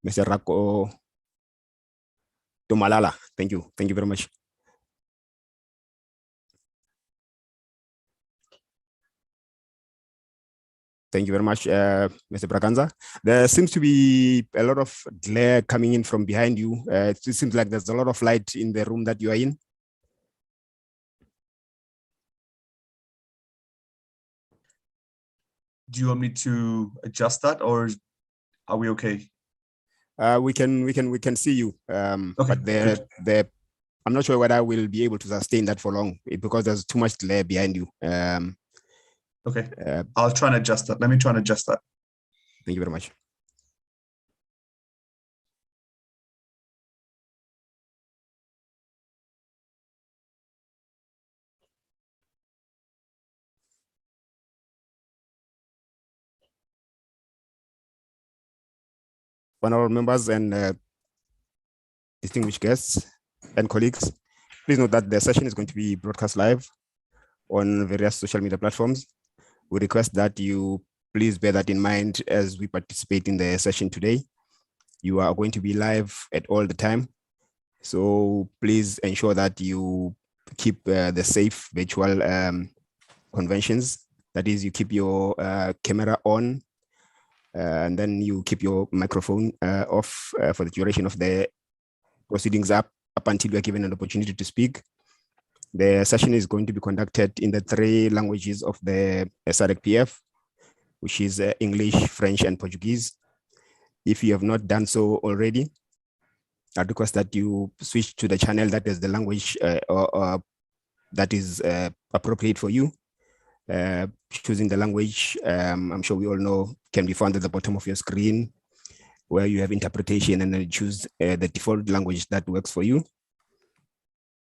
Mr. Rako Tomalala. Thank you. Thank you very much. Thank you very much, Mr. Braganza. There seems to be a lot of glare coming in from behind you. It seems like there's a lot of light in the room that you are in. Do you want me to adjust that, or are we okay? We can see you, Okay. but I'm not sure whether I will be able to sustain that for long because there's too much glare behind you. Okay, I'll try and adjust that. Let me try and adjust that. Thank you very much. Honorable members and distinguished guests and colleagues, please note that the session is going to be broadcast live on various social media platforms. We request that you please bear that in mind as we participate in the session today. You are going to be live at all the time. So please ensure that you keep the safe virtual conventions. That is, you keep your camera on and then you keep your microphone off for the duration of the proceedings up until you are given an opportunity to speak. The session is going to be conducted in the 3 languages of the SADC PF, which is English, French, and Portuguese. If you have not done so already, I request that you switch to the channel that is the language that is appropriate for you. Choosing the language, I'm sure we all know, can be found at the bottom of your screen where you have interpretation, and then choose the default language that works for you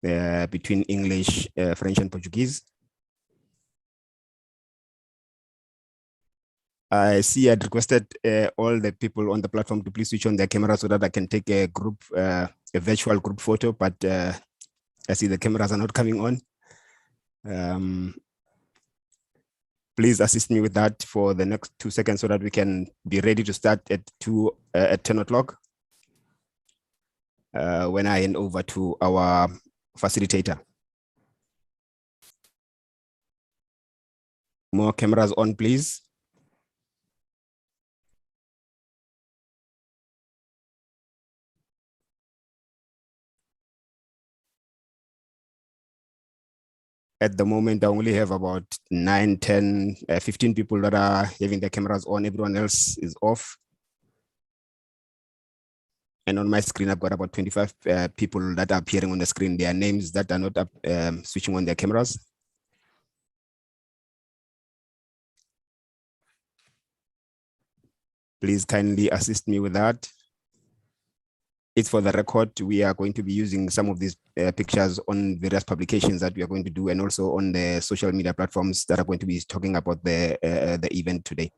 between English, French, and Portuguese. I see I'd requested all the people on the platform to please switch on their camera so that I can take a group, a virtual group photo, but I see the cameras are not coming on. Please assist me with that for the next 2 seconds so that we can be ready to start at 10 o'clock when I hand over to our facilitator. More cameras on, please. At the moment, I only have about 9, 10, 15 people that are having their cameras on. Everyone else is off. And on my screen, I've got about 25 people that are appearing on the screen. Their names that are not switching on their cameras. Please kindly assist me with that. It's for the record. We are going to be using some of these pictures on various publications that we are going to do, and also on the social media platforms that are going to be talking about the event today.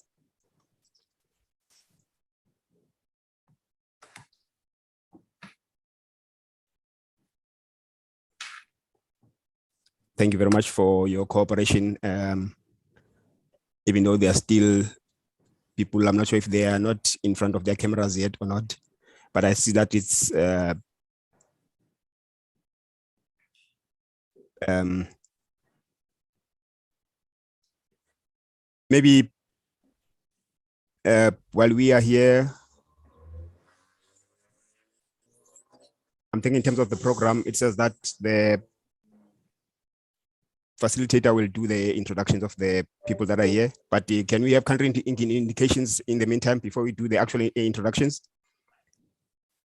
Thank you very much for your cooperation. Even though there are still people, I'm not sure if they are not in front of their cameras yet or not, but I see that it's maybe while we are here, I'm thinking in terms of the program, it says that the facilitator will do the introductions of the people that are here, but can we have country indications in the meantime before we do the actual introductions?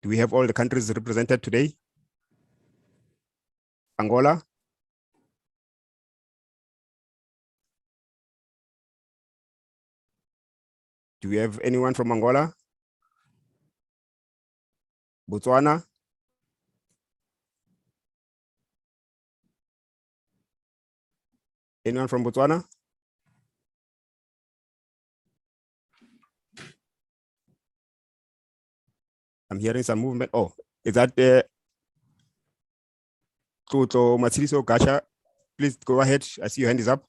Do we have all the countries represented today? Angola? Do we have anyone from Angola? Botswana? Anyone from Botswana? I'm hearing some movement. Oh, is that Tuto Matsiliso Gacha? Please go ahead. I see your hand is up.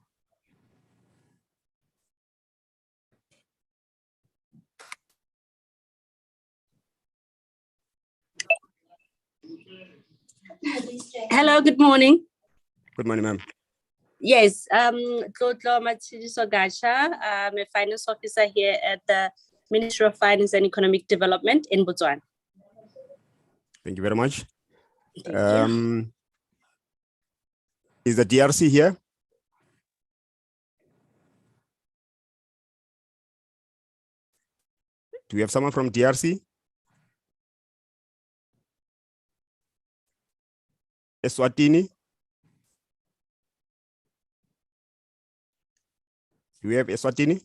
Hello, good morning. Good morning, ma'am. Yes, Tlotlo Matshidiso Gacha. I'm a finance officer here at the Ministry of Finance and Economic Development in Botswana. Thank you very much. Thank you. Is the DRC here? Do we have someone from DRC? Eswatini? Do we have Eswatini?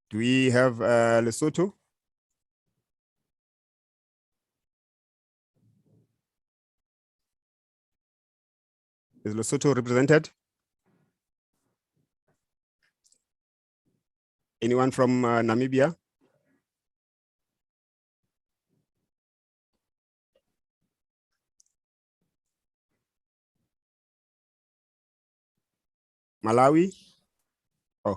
Do we have Lesotho? Is Lesotho represented? Anyone from Namibia? Malawi? Oh,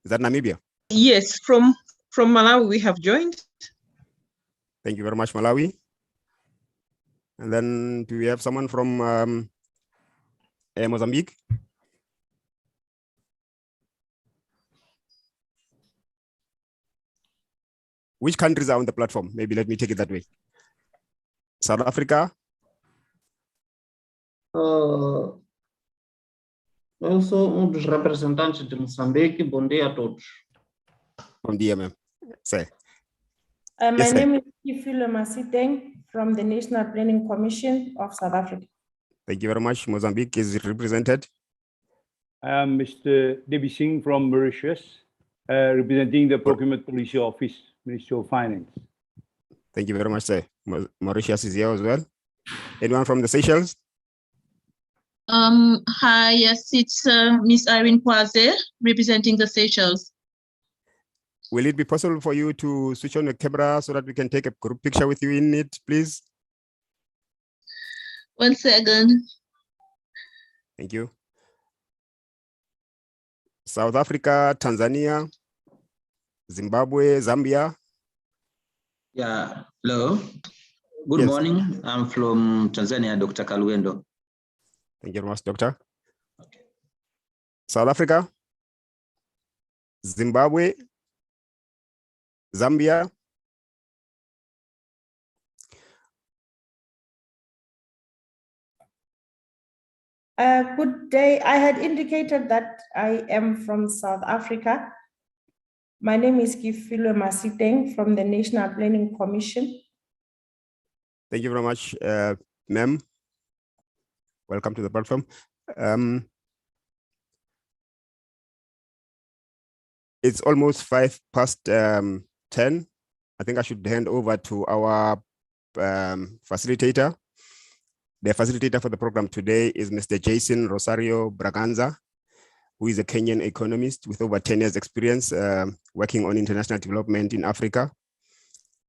is that Namibia? Yes, from Malawi we have joined. Thank you very much, Malawi. And then do we have someone from Mozambique? Which countries are on the platform? Maybe let me take it that way. South Africa? Eu dos representantes de Moçambique. Bom dia a todos. From DMM. Say. My Yes, name is Kifilo Masiteng from the National Planning Commission of South Africa. Thank you very much. Mozambique is represented. I am Mr. Debbie Singh from Mauritius, representing the Procurement Policy Office, Ministry of Finance. Thank you very much, sir. Mauritius is here as well. Anyone from the Seychelles? Hi, yes, it's Miss Irene Kwaze, representing the Seychelles. Will it be possible for you to switch on the camera so that we can take a group picture with you in it, please? 1 second. Thank you. South Africa, Tanzania, Zimbabwe, Zambia. Yeah, hello. Good morning. I'm from Tanzania, Dr. Kaluendo. Thank you very much, Doctor. Okay. South Africa, Zimbabwe, Zambia. Good day. I had indicated that I am from South Africa. My name is Kifilo Masiteng from the National Planning Commission. Thank you very much, ma'am. Welcome to the platform. It's almost 10:05. I think I should hand over to our facilitator. The facilitator for the program today is Mr. Jason Rosario Braganza, who is a Kenyan economist with over 10 years experience working on international development in Africa.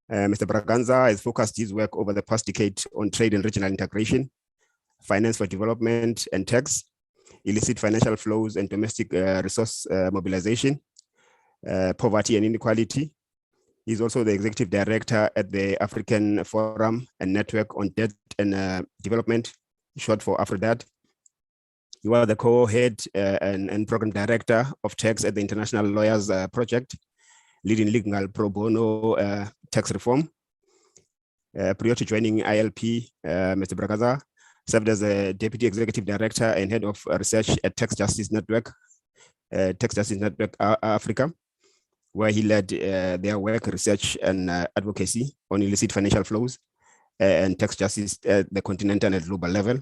Mr. Braganza has focused his work over the past decade on trade and regional integration, finance for development and tax, illicit financial flows and domestic resource mobilization, poverty and inequality. He's also the executive director at the African Forum and Network on Debt and Development, short for AfroDebt. You are the co-head and program director of tax at the International Lawyers Project, leading legal pro bono tax reform. Prior to joining ILP, Mr. Braganza served as a deputy executive director and head of research at Tax Justice Network Africa, where he led their work, research, and advocacy on illicit financial flows and tax justice at the continental and global level.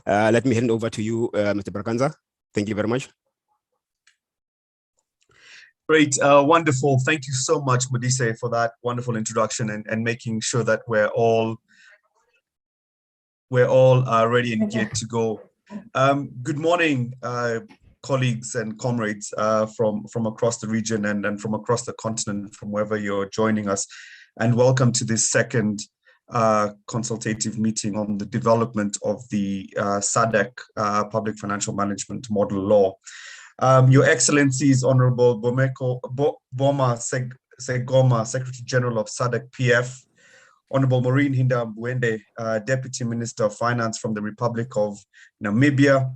Let me hand over to you, Mr. Braganza. Thank you very much. Great, wonderful. Thank you so much, Modise, for that wonderful introduction and making sure that we're all ready and geared to go. Good morning, colleagues and comrades from across the region and from across the continent, from wherever you're joining us, and welcome to this second consultative meeting on the development of the SADC Public Financial Management Model Law. Your Excellencies, Honorable Boma Segoma, Secretary General of SADC PF, Honorable Maureen Hinda Mbuende, Deputy Minister of Finance from the Republic of Namibia,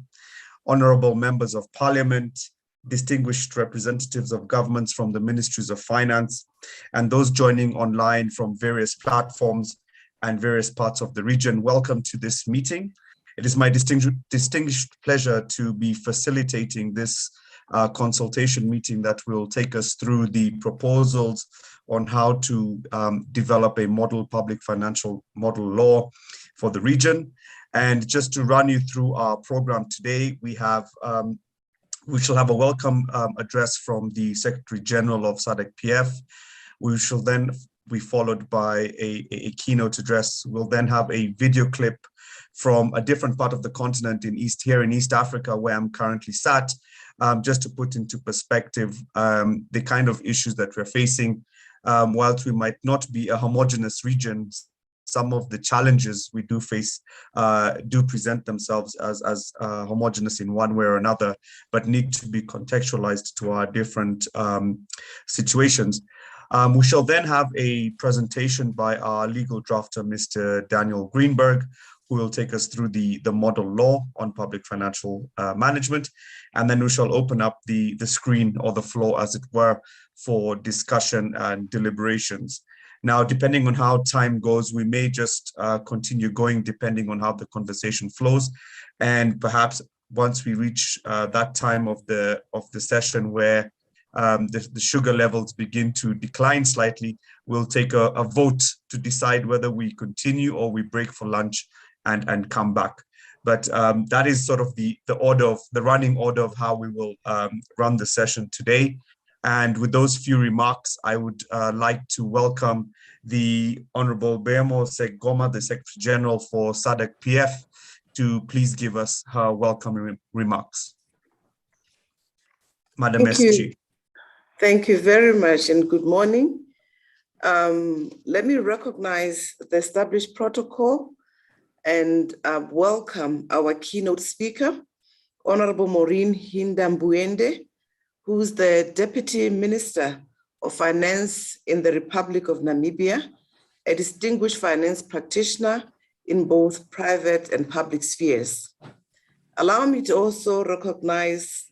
Honorable Members of Parliament, distinguished representatives of governments from the Ministries of Finance, and those joining online from various platforms and various parts of the region. Welcome to this meeting. It is my distinguished pleasure to be facilitating this consultation meeting that will take us through the proposals on how to develop a model public financial model law for the region. And just to run you through our program today, we shall have a welcome address from the Secretary General of SADC PF. We shall then be followed by a keynote address. We'll then have a video clip from a different part of the continent in East Africa, where I'm currently sat, just to put into perspective the kind of issues that we're facing. Whilst we might not be a homogeneous region, some of the challenges we do face do present themselves as homogeneous in one way or another, but need to be contextualized to our different situations. We shall then have a presentation by our legal drafter, Mr. Daniel Greenberg, who will take us through the model law on public financial management. And then we shall open up the screen or the floor, as it were, for discussion and deliberations. Now, depending on how time goes, we may just continue going depending on how the conversation flows. And perhaps once we reach that time of the session where the sugar levels begin to decline slightly, we'll take a vote to decide whether we continue or we break for lunch and come back. But that is sort of the running order of how we will run the session today. And with those few remarks, I would like to welcome the Honorable Bemo Segoma, the Secretary General for SADC PF, to please give us her welcome remarks. Madam SG. Thank you very much and good morning. Let me recognize the established protocol and welcome our keynote speaker, Honorable Maureen Hinda Mbuende, who's the Deputy Minister of Finance in the Republic of Namibia, a distinguished finance practitioner in both private and public spheres. Allow me to also recognize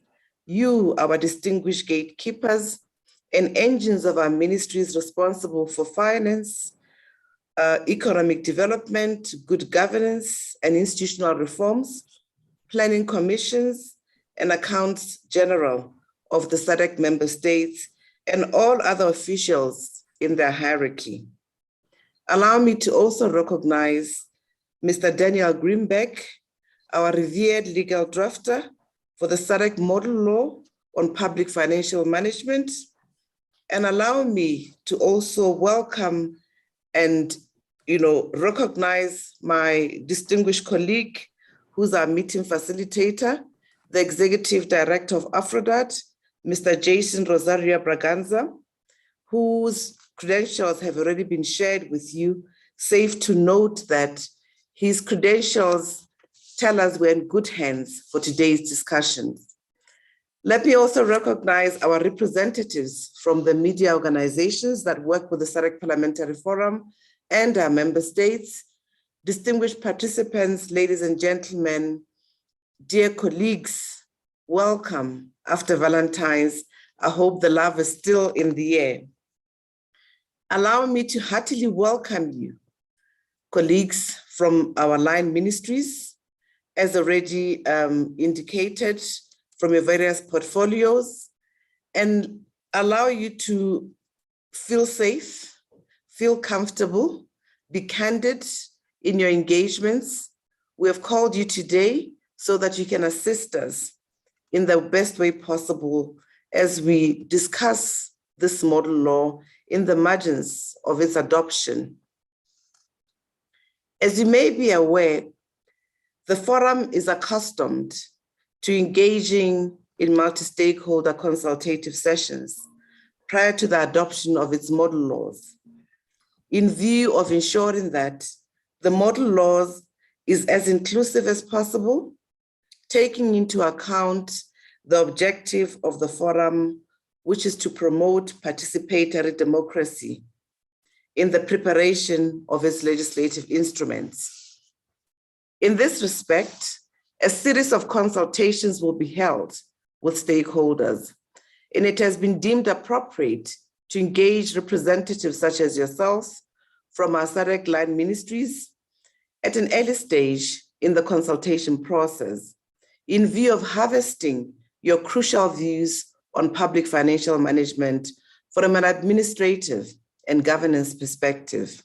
you, our distinguished gatekeepers and engines of our ministries responsible for finance, economic development, good governance and institutional reforms, planning commissions and accounts general of the SADC member states and all other officials in their hierarchy. Allow me to also recognize Mr. Daniel Greenberg, our revered legal drafter for the SADC model law on public financial management. And allow me to also welcome and recognize my distinguished colleague, who's our meeting facilitator, the Executive Director of Aphrodite, Mr. Jason Rosario Braganza, whose credentials have already been shared with you. Safe to note that his credentials tell us we're in good hands for today's discussions. Let me also recognize our representatives from the media organizations that work with the SADC Parliamentary Forum and our member states, distinguished participants, ladies and gentlemen, dear colleagues, welcome after Valentine's. I hope the love is still in the air. Allow me to heartily welcome you, colleagues from our line ministries, as already indicated from your various portfolios, and allow you to feel safe, feel comfortable, be candid in your engagements. We have called you today so that you can assist us in the best way possible as we discuss this model law in the margins of its adoption. As you may be aware, the forum is accustomed to engaging in multi-stakeholder consultative sessions prior to the adoption of its model laws, in view of ensuring that the model laws is as inclusive as possible, taking into account the objective of the forum, which is to promote participatory democracy in the preparation of its legislative instruments. In this respect, a series of consultations will be held with stakeholders, and it has been deemed appropriate to engage representatives such as yourselves from our SADC line ministries at an early stage in the consultation process in view of harvesting your crucial views on public financial management from an administrative and governance perspective.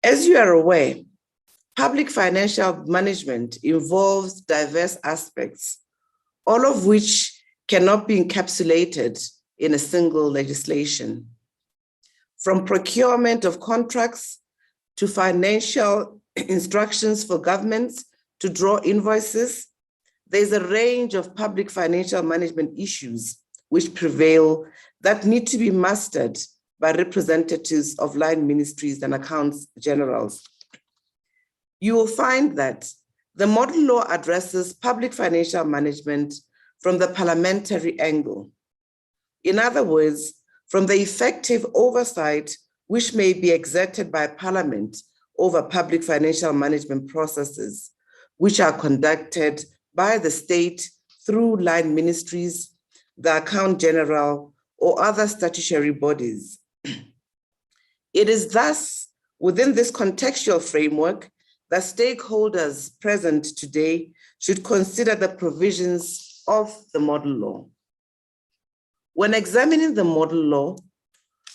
As you are aware, public financial management involves diverse aspects, all of which cannot be encapsulated in a single legislation. From procurement of contracts to financial instructions for governments to draw invoices, there's a range of public financial management issues which prevail that need to be mastered by representatives of line ministries and accounts generals. You will find that the model law addresses public financial management from the parliamentary angle. In other words, from the effective oversight which may be exerted by Parliament over public financial management processes, which are conducted by the state through line ministries, the account general, or other statutory bodies. It is thus within this contextual framework that stakeholders present today should consider the provisions of the model law. When examining the model law,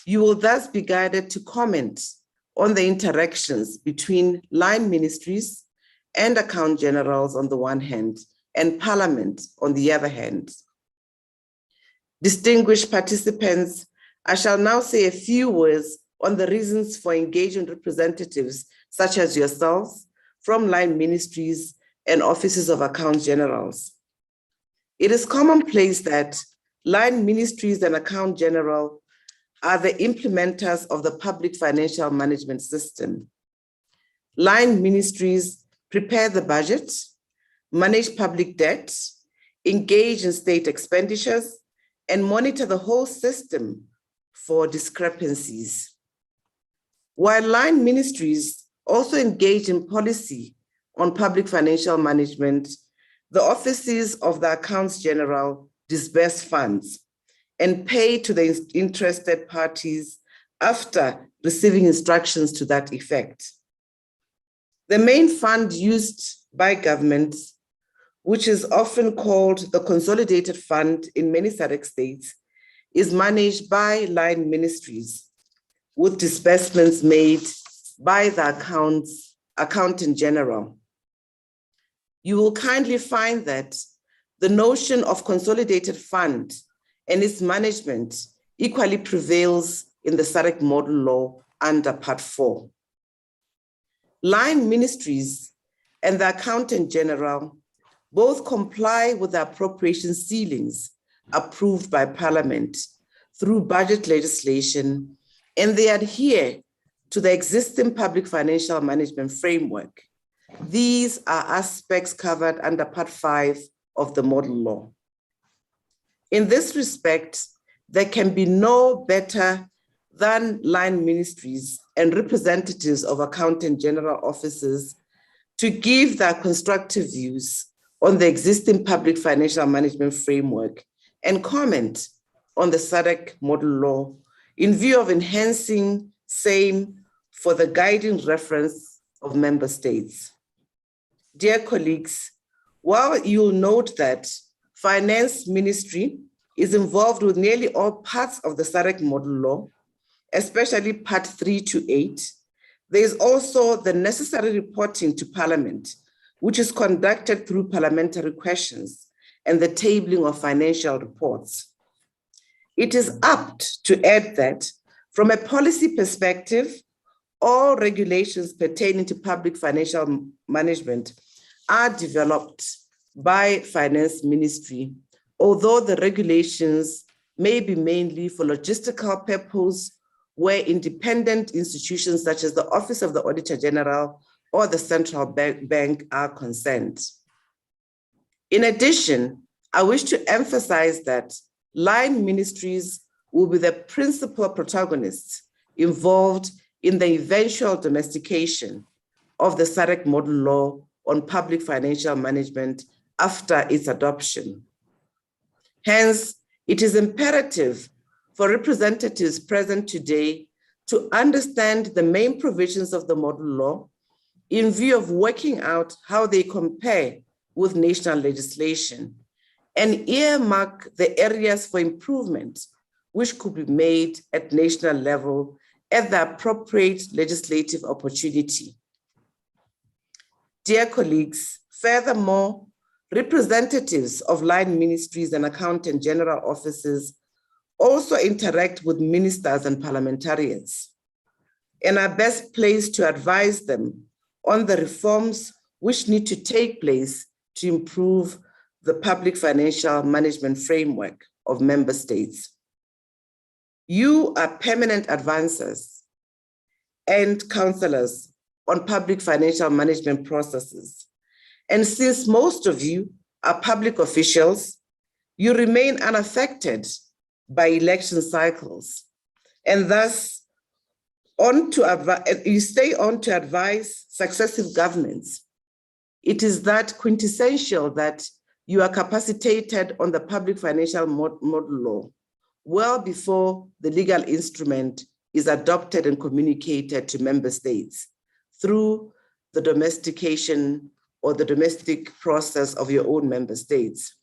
you will thus be guided to comment on the interactions between line ministries and account generals on the one hand, and Parliament on the other hand. Distinguished participants, I shall now say a few words on the reasons for engaging representatives such as yourselves from line ministries and offices of account generals. It is commonplace that line ministries and account general are the implementers of the public financial management system. Line ministries prepare the budget, manage public debt, engage in state expenditures, and monitor the whole system for discrepancies. While line ministries also engage in policy on public financial management, the offices of the accounts general disburse funds and pay to the interested parties after receiving instructions to that effect. The main fund used by governments, which is often called the Consolidated Fund in many SADC states, is managed by line ministries, with disbursements made by the accountant general. You will kindly find that the notion of consolidated fund and its management equally prevails in the SADC model law under Part 4. Line ministries and the accountant general both comply with the appropriation ceilings approved by Parliament through budget legislation, and they adhere to the existing public financial management framework. These are aspects covered under Part 5 of the model law. In this respect, there can be no better than line ministries and representatives of accountant general offices to give their constructive views on the existing public financial management framework and comment on the SADC model law in view of enhancing same for the guiding reference of member states. Dear colleagues, while you'll note that Finance Ministry is involved with nearly all parts of the SADC model law, especially Part 3 to 8, there is also the necessary reporting to Parliament, which is conducted through parliamentary questions and the tabling of financial reports. It is apt to add that from a policy perspective, all regulations pertaining to public financial management are developed by Finance Ministry, although the regulations may be mainly for logistical purpose where independent institutions such as the Office of the Auditor General or the Central Bank are concerned. In addition, I wish to emphasize that line ministries will be the principal protagonists involved in the eventual domestication of the SADC model law on public financial management after its adoption. Hence, it is imperative for representatives present today to understand the main provisions of the model law in view of working out how they compare with national legislation and earmark the areas for improvement which could be made at national level at the appropriate legislative opportunity. Dear colleagues, furthermore, representatives of line ministries and accountant general offices also interact with ministers and parliamentarians and are best placed to advise them on the reforms which need to take place to improve the public financial management framework of member states. You are permanent advisors and counselors on public financial management processes. And since most of you are public officials, you remain unaffected by election cycles, and thus you stay on to advise successive governments. It is that quintessential that you are capacitated on the public financial model law well before the legal instrument is adopted and communicated to member states through the domestication or the domestic process of your own member states.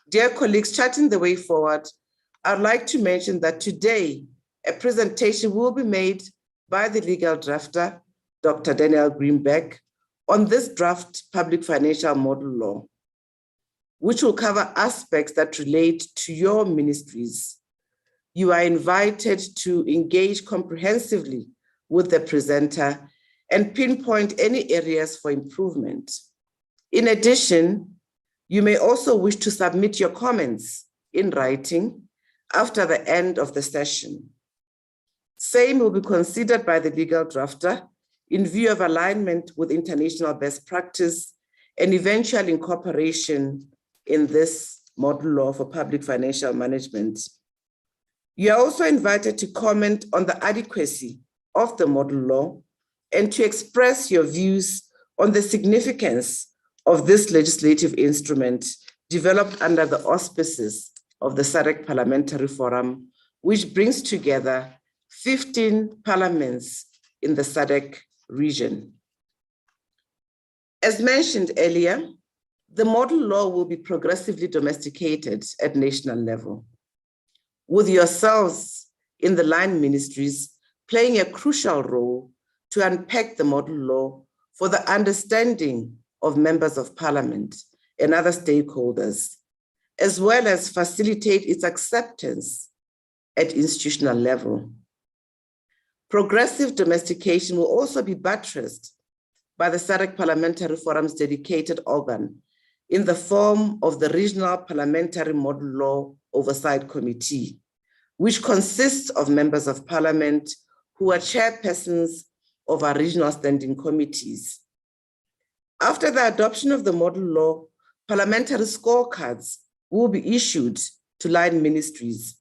Dear colleagues, charting the way forward, I'd like to mention that today, a presentation will be made by the legal drafter, Dr. Daniel Greenberg, on this draft public financial model law, which will cover aspects that relate to your ministries. You are invited to engage comprehensively with the presenter and pinpoint any areas for improvement. In addition, you may also wish to submit your comments in writing after the end of the session. Same will be considered by the legal drafter in view of alignment with international best practice and eventual incorporation in this model law for public financial management. You are also invited to comment on the adequacy of the model law and to express your views on the significance of this legislative instrument developed under the auspices of the SADC Parliamentary Forum, which brings together 15 parliaments in the SADC region. As mentioned earlier, the model law will be progressively domesticated at national level, with yourselves in the line ministries playing a crucial role to unpack the model law for the understanding of members of parliament and other stakeholders, as well as facilitate its acceptance at institutional level. Progressive domestication will also be buttressed by the SADC Parliamentary Forum's dedicated organ in the form of the Regional Parliamentary Model Law Oversight Committee, which consists of members of parliament who are chairpersons of our regional standing committees. After the adoption of the model law, parliamentary scorecards will be issued to line ministries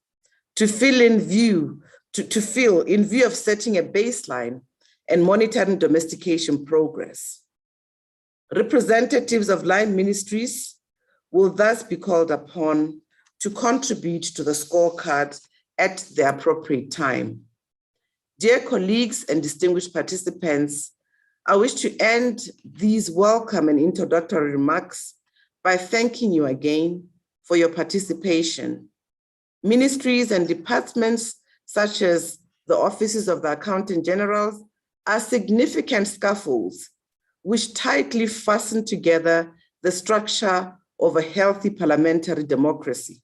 to fill in view of setting a baseline and monitoring domestication progress. Representatives of line ministries will thus be called upon to contribute to the scorecard at the appropriate time. Dear colleagues and distinguished participants, I wish to end these welcome and introductory remarks by thanking you again for your participation. Ministries and departments such as the offices of the Accountant Generals are significant scaffolds which tightly fasten together the structure of a healthy parliamentary democracy.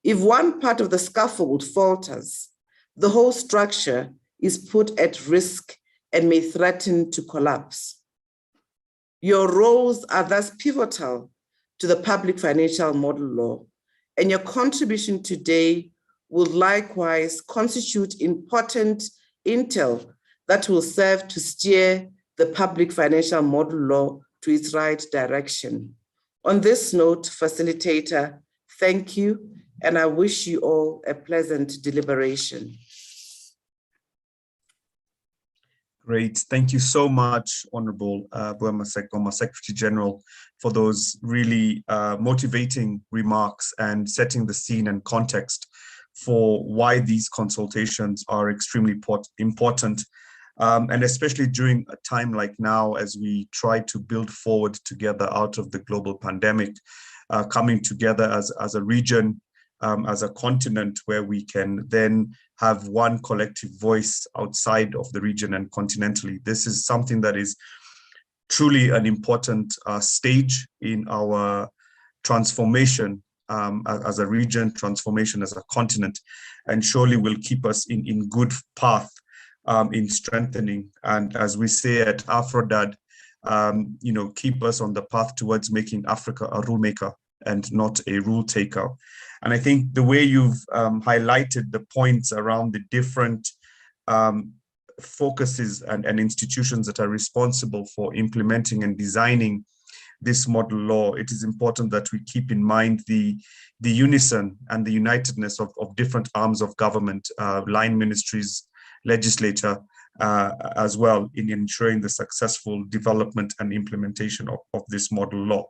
If one part of the scaffold falters, the whole structure is put at risk and may threaten to collapse. Your roles are thus pivotal to the public financial model law, and your contribution today will likewise constitute important intel that will serve to steer the public financial model law to its right direction. On this note, Facilitator, thank you, and I wish you all a pleasant deliberation. Great. Thank you so much, Honorable Boema Sekoma, Secretary General, for those really motivating remarks and setting the scene and context for why these consultations are extremely important. And especially during a time like now, as we try to build forward together out of the global pandemic, coming together as a region, as a continent, where we can then have one collective voice outside of the region and continentally. This is something that is truly an important stage in our transformation as a region, transformation as a continent, and surely will keep us in good path in strengthening. And as we say at Afrodad, keep us on the path towards making Africa a rule maker and not a rule taker. And I think the way you've highlighted the points around the different focuses and institutions that are responsible for implementing and designing this model law, it is important that we keep in mind the unison and the unitedness of different arms of government, line ministries, legislator, as well, in ensuring the successful development and implementation of this model law.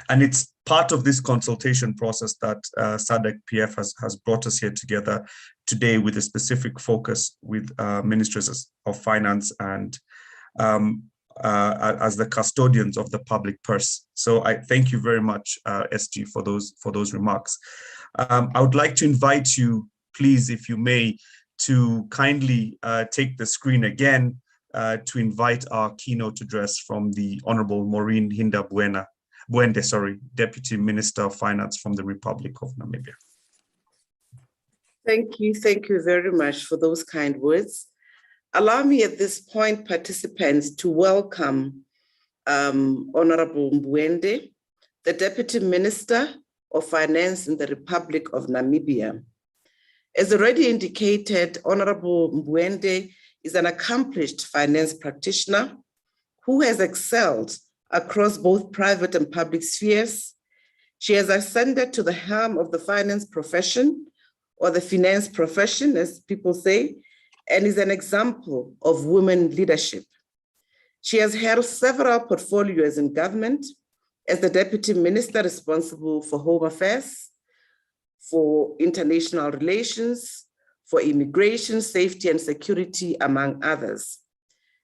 And it's part of this consultation process that SADC PF has brought us here together today with a specific focus with Ministries of Finance and as the custodians of the public purse. So I thank you very much, SG, for those remarks. I would like to invite you, please, if you may, to kindly take the screen again to invite our keynote address from the Honorable Maureen Hinda Buende, Deputy Minister of Finance from the Republic of Namibia. Thank you very much for those kind words. Allow me at this point, participants, to welcome Honorable Buende, the Deputy Minister of Finance in the Republic of Namibia. As already indicated, Honorable Buende is an accomplished finance practitioner who has excelled across both private and public spheres. She has ascended to the helm of the finance profession, or the finance profession, as people say, and is an example of women leadership. She has held several portfolios in government as the Deputy Minister responsible for Home Affairs, for International Relations, for Immigration, Safety and Security, among others.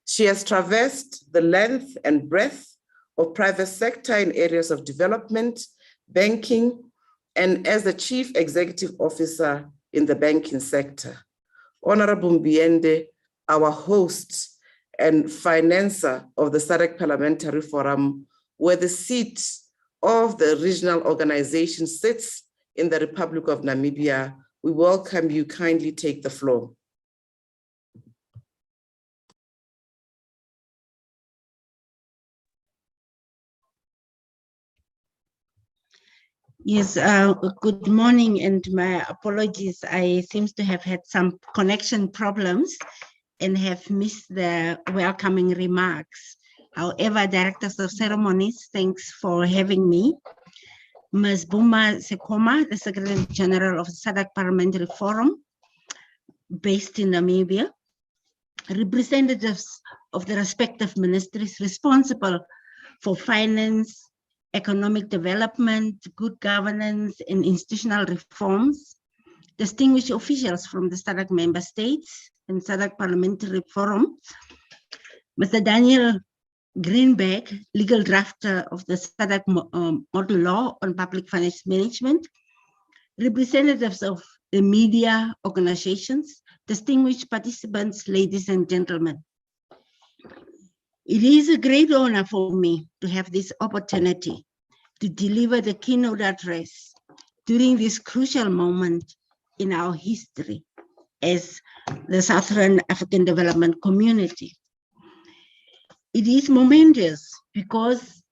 She has traversed the length and breadth of private sector in areas of development, banking, and as the Chief Executive Officer in the banking sector. Honorable Buende, our host and financer of the SADC Parliamentary Forum, where the seat of the regional organization sits in the Republic of Namibia, we welcome you. Kindly take the floor. Yes, good morning, and my apologies. I seem to have had some connection problems and have missed the welcoming remarks. However, Directors of Ceremonies, thanks for having me. Ms. Boema Sekoma, the Secretary General of the SADC Parliamentary Forum, based in Namibia, representatives of the respective ministries responsible for finance, economic development, good governance, and institutional reforms, distinguished officials from the SADC member states and SADC Parliamentary Forum, Mr. Daniel Greenberg, legal drafter of the SADC Model Law on Public Finance Management, representatives of the media organizations, distinguished participants, ladies and gentlemen. It is a great honor for me to have this opportunity to deliver the keynote address during this crucial moment in our history as the Southern African Development Community. It is momentous because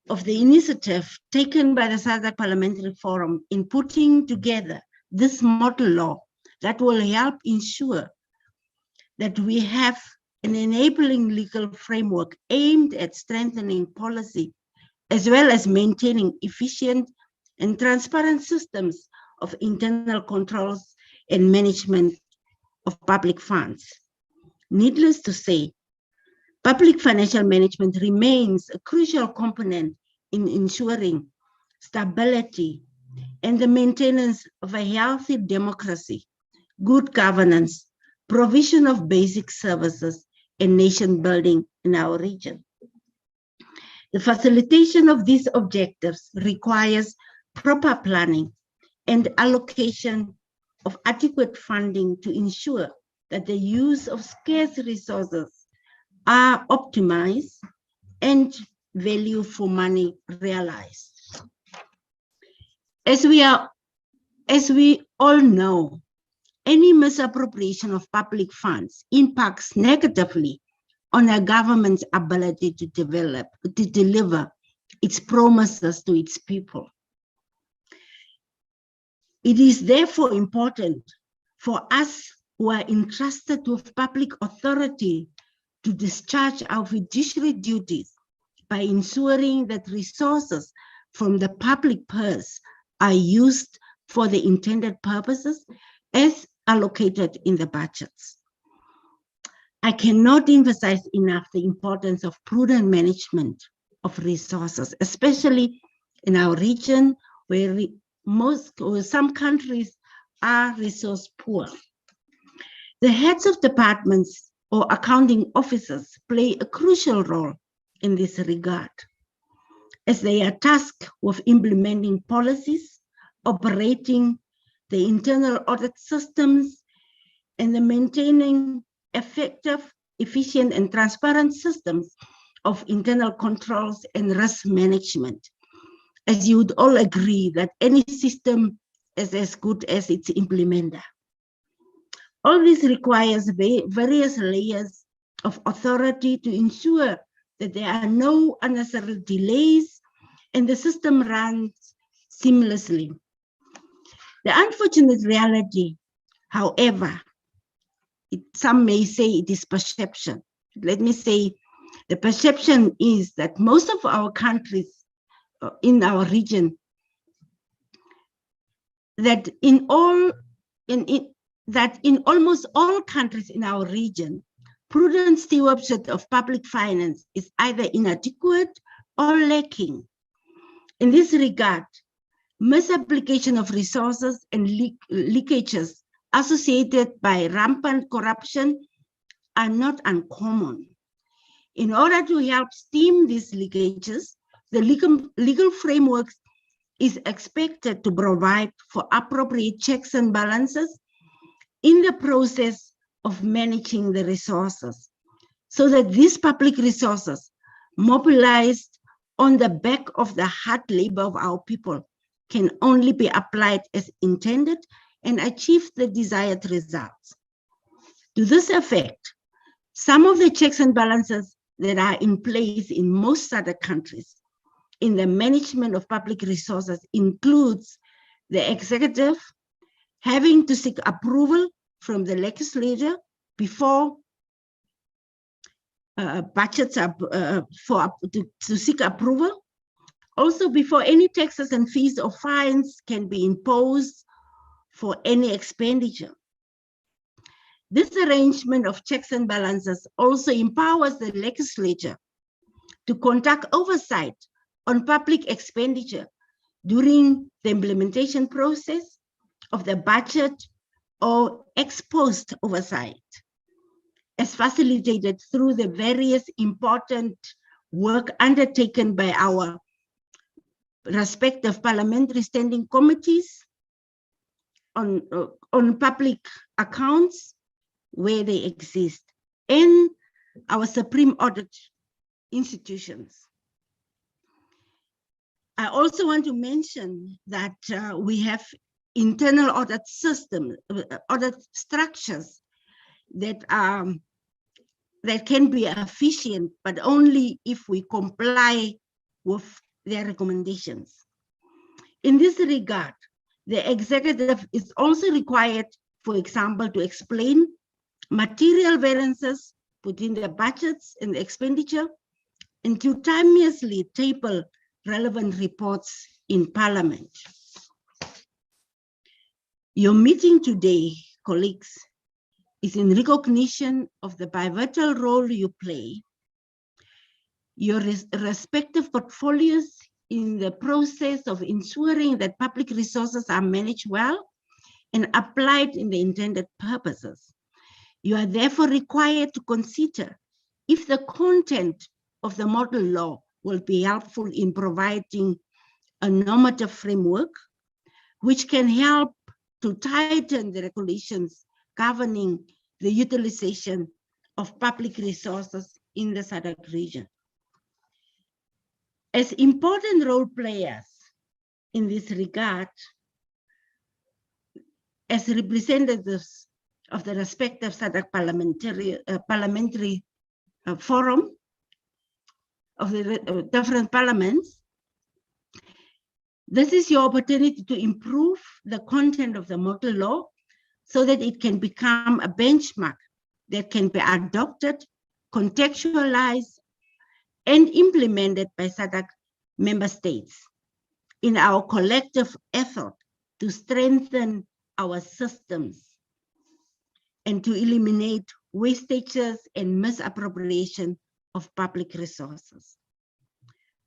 of the initiative taken by the SADC Parliamentary Forum in putting together this model law that will help ensure that we have an enabling legal framework aimed at strengthening policy as well as maintaining efficient and transparent systems of internal controls and management of public funds. Needless to say, public financial management remains a crucial component in ensuring stability and the maintenance of a healthy democracy, good governance, provision of basic services, and nation building in our region. The facilitation of these objectives requires proper planning and allocation of adequate funding to ensure that the use of scarce resources are optimized and value for money realized. As we all know, any misappropriation of public funds impacts negatively on a government's ability to deliver its promises to its people. It is therefore important for us who are entrusted with public authority to discharge our fiduciary duties by ensuring that resources from the public purse are used for the intended purposes as allocated in the budgets. I cannot emphasize enough the importance of prudent management of resources, especially in our region where some countries are resource poor. The heads of departments or accounting officers play a crucial role in this regard, as they are tasked with implementing policies, operating the internal audit systems, and the maintaining effective, efficient, and transparent systems of internal controls and risk management. As you would all agree that any system is as good as its implementer. All this requires various layers of authority to ensure that there are no unnecessary delays and the system runs seamlessly. The unfortunate reality, however, some may say it is perception. Let me say, the perception is that most of our countries in our region, that in almost all countries in our region, prudent stewardship of public finance is either inadequate or lacking. In this regard, misapplication of resources and leakages associated by rampant corruption are not uncommon. In order to help stem these leakages, the legal framework is expected to provide for appropriate checks and balances in the process of managing the resources, so that these public resources mobilized on the back of the hard labor of our people can only be applied as intended and achieve the desired results. To this effect, some of the checks and balances that are in place in most other countries in the management of public resources includes the executive having to seek approval from the legislature before budgets are to seek approval. Also, before any taxes and fees or fines can be imposed for any expenditure. This arrangement of checks and balances also empowers the legislature to conduct oversight on public expenditure during the implementation process of the budget or ex post oversight, as facilitated through the various important work undertaken by our respective parliamentary standing committees on public accounts where they exist, and our supreme audit institutions. I also want to mention that we have internal audit systems, audit structures that can be efficient, but only if we comply with their recommendations. In this regard, the executive is also required, for example, to explain material variances between the budgets and the expenditure, and to timeously table relevant reports in Parliament. Your meeting today, colleagues, is in recognition of the pivotal role you play, your respective portfolios in the process of ensuring that public resources are managed well and applied in the intended purposes. You are therefore required to consider if the content of the model law will be helpful in providing a normative framework which can help to tighten the regulations governing the utilization of public resources in the SADC region. As important role players in this regard, as representatives of the respective SADC parliamentary forum of the different parliaments, this is your opportunity to improve the content of the model law so that it can become a benchmark that can be adopted, contextualized, and implemented by SADC member states in our collective effort to strengthen our systems and to eliminate wastages and misappropriation of public resources.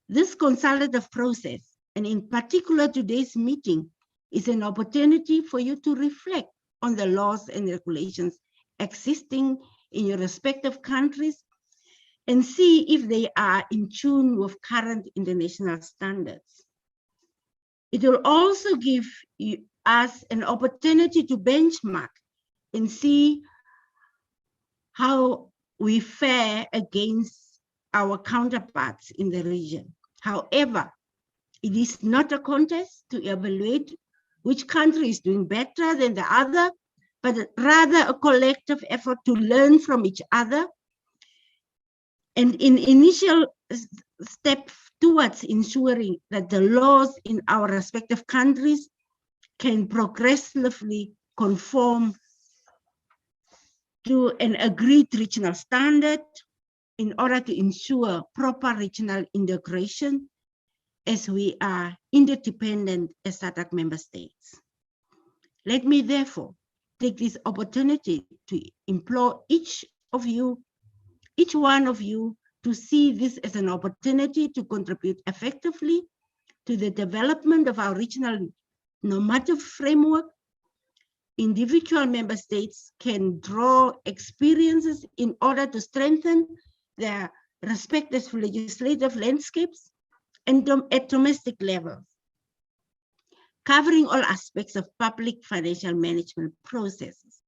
This consultative process, and in particular today's meeting, is an opportunity for you to reflect on the laws and regulations existing in your respective countries and see if they are in tune with current international standards. It will also give us an opportunity to benchmark and see how we fare against our counterparts in the region. However, it is not a contest to evaluate which country is doing better than the other, but rather a collective effort to learn from each other and in initial step towards ensuring that the laws in our respective countries can progressively conform to an agreed regional standard in order to ensure proper regional integration as we are interdependent as SADC member states. Let me therefore take this opportunity to implore each one of you to see this as an opportunity to contribute effectively to the development of our regional normative framework. Individual member states can draw experiences in order to strengthen their respective legislative landscapes and at domestic levels, covering all aspects of public financial management processes.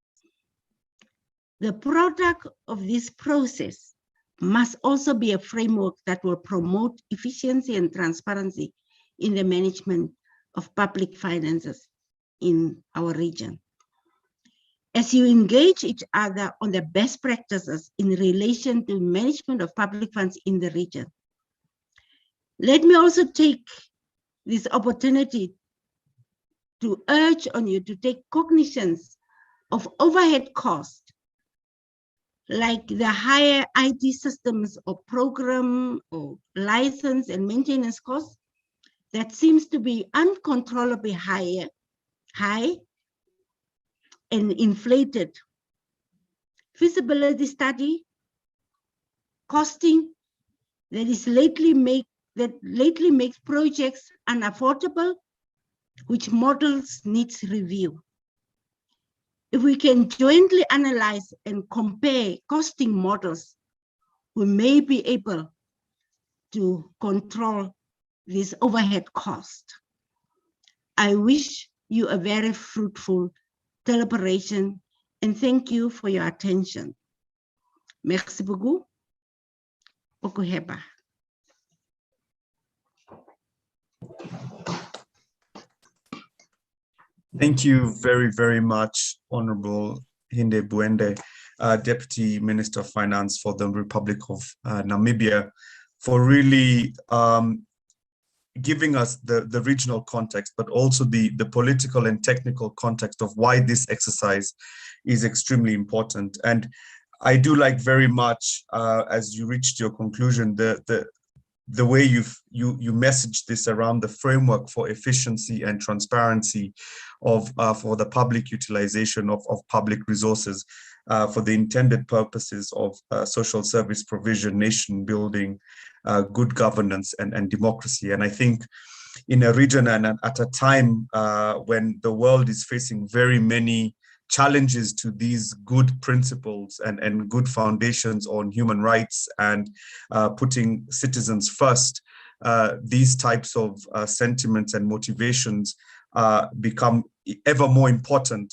The product of this process must also be a framework that will promote efficiency and transparency in the management of public finances in our region. As you engage each other on the best practices in relation to management of public funds in the region, let me also take this opportunity to urge on you to take cognizance of overhead costs, like the higher IT systems or program or license and maintenance costs that seems to be uncontrollably high and inflated. Feasibility study costing that lately makes projects unaffordable, which models needs review. If we can jointly analyze and compare costing models, we may be able to control this overhead cost. I wish you a very fruitful deliberation and thank you for your attention. Merci beaucoup. Okuheba. Thank you very, very much, Honorable Hinde Buende, Deputy Minister of Finance for the Republic of Namibia, for really giving us the regional context, but also the political and technical context of why this exercise is extremely important. And I do like very much, as you reached your conclusion, the the way you message this around the framework for efficiency and transparency of for the public utilization of public resources for the intended purposes of social service provision, nation building, good governance, and democracy. And I think in a region and at a time when the world is facing very many challenges to these good principles and good foundations on human rights and putting citizens first, these types of sentiments and motivations become ever more important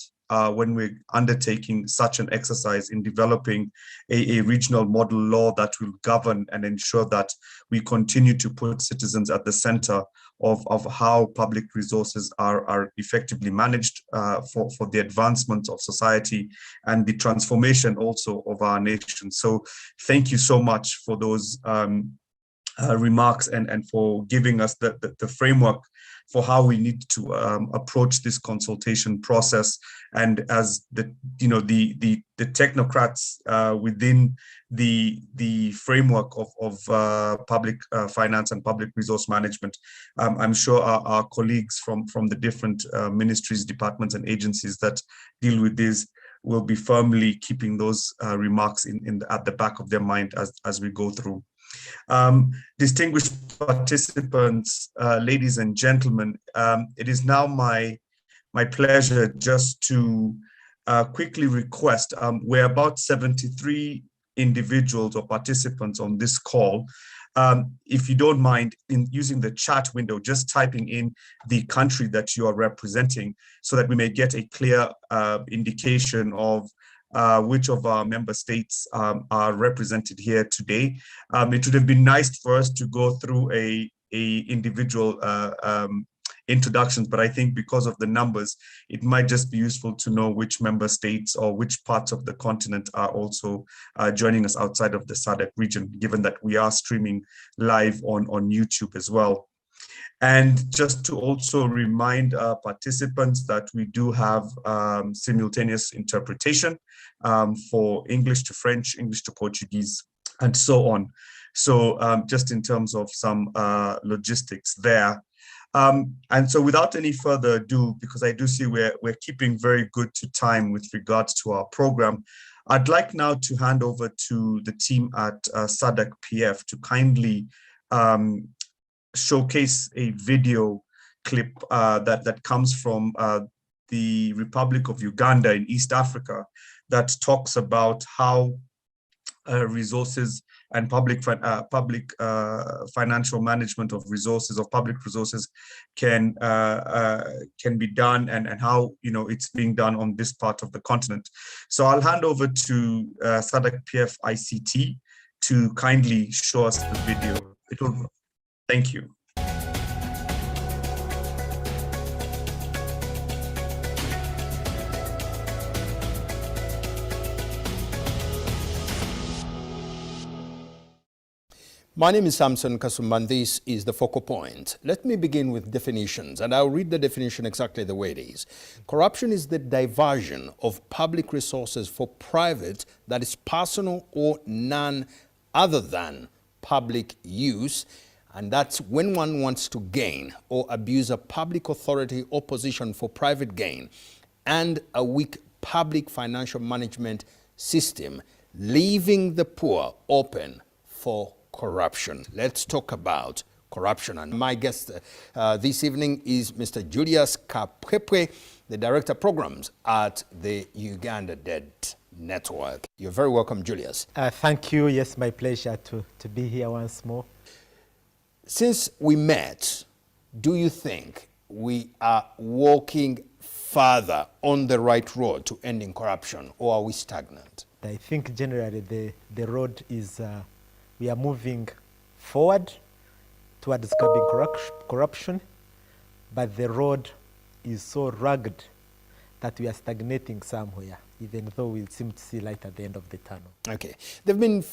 when we're undertaking such an exercise in developing a regional model law that will govern and ensure that we continue to put citizens at the center of how public resources are effectively managed for the advancement of society and the transformation also of our nation. So thank you so much for those remarks and for giving us the framework for how we need to approach this consultation process. And as the technocrats within the framework of public finance and public resource management, I'm sure our colleagues from the different ministries, departments, and agencies that deal with this will be firmly keeping those remarks at the back of their mind as we go through. Distinguished participants, ladies and gentlemen, it is now my pleasure just to quickly request, we're about 73 individuals or participants on this call. If you don't mind, in using the chat window, just typing in the country that you are representing so that we may get a clear indication of which of our member states are represented here today. It would have been nice for us to go through a individual introductions, but I think because of the numbers, it might just be useful to know which member states or which parts of the continent are also joining us outside of the SADC region, given that we are streaming live on YouTube as well. And just to also remind participants that we do have simultaneous interpretation for English to French, English to Portuguese, and so on. So just in terms of some logistics there. And so without any further ado, because I do see we're keeping very good to time with regards to our program, I'd like now to hand over to the team at SADC PF to kindly showcase a video clip that comes from the Republic of Uganda in East Africa that talks about how resources and public financial management of resources, of public resources, can be done, and how it's being done on this part of the continent. So I'll hand over to SADC PF ICT to kindly show us the video. Thank you. My name is Samson Kasumba, and this is the focal point. Let me begin with definitions, and I'll read the definition exactly the way it is. Corruption is the diversion of public resources for private, that is personal or none other than public use, and that's when one wants to gain or abuse a public authority or position for private gain, and a weak public financial management system, leaving the poor open for corruption. Let's talk about corruption. And my guest this evening is Mr. Julius Kapwepwe, the Director of Programs at the Uganda Debt Network. You're very welcome, Julius. Thank you. Yes, my pleasure to be here once more. Since we met, do you think we are walking further on the right road to ending corruption, or are we stagnant? I think generally the road is we are moving forward towards curbing corruption, but the road is so rugged that we are stagnating somewhere, even though we seem to see light at the end of the tunnel. Okay. There have been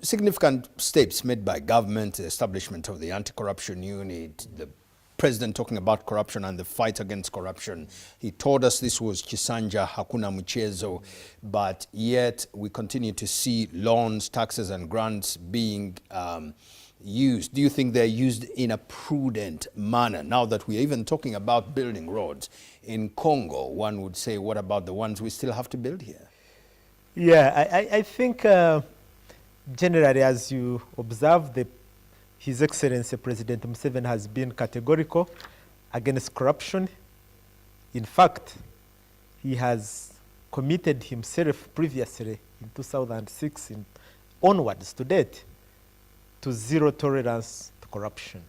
significant steps made by government, the establishment of the anti-corruption unit, the president talking about corruption and the fight against corruption. He told us this was Chisanja Hakuna Mchezo, but yet we continue to see loans, taxes and grants being used? Do you think they're used in a prudent manner? Now that we're even talking about building roads in Congo, one would say, what about the ones we still have to build here? Yeah, I think generally, as you observe, His Excellency President Museveni has been categorical against corruption. In fact, he has committed himself previously in 2006 onwards to date to zero tolerance to corruption.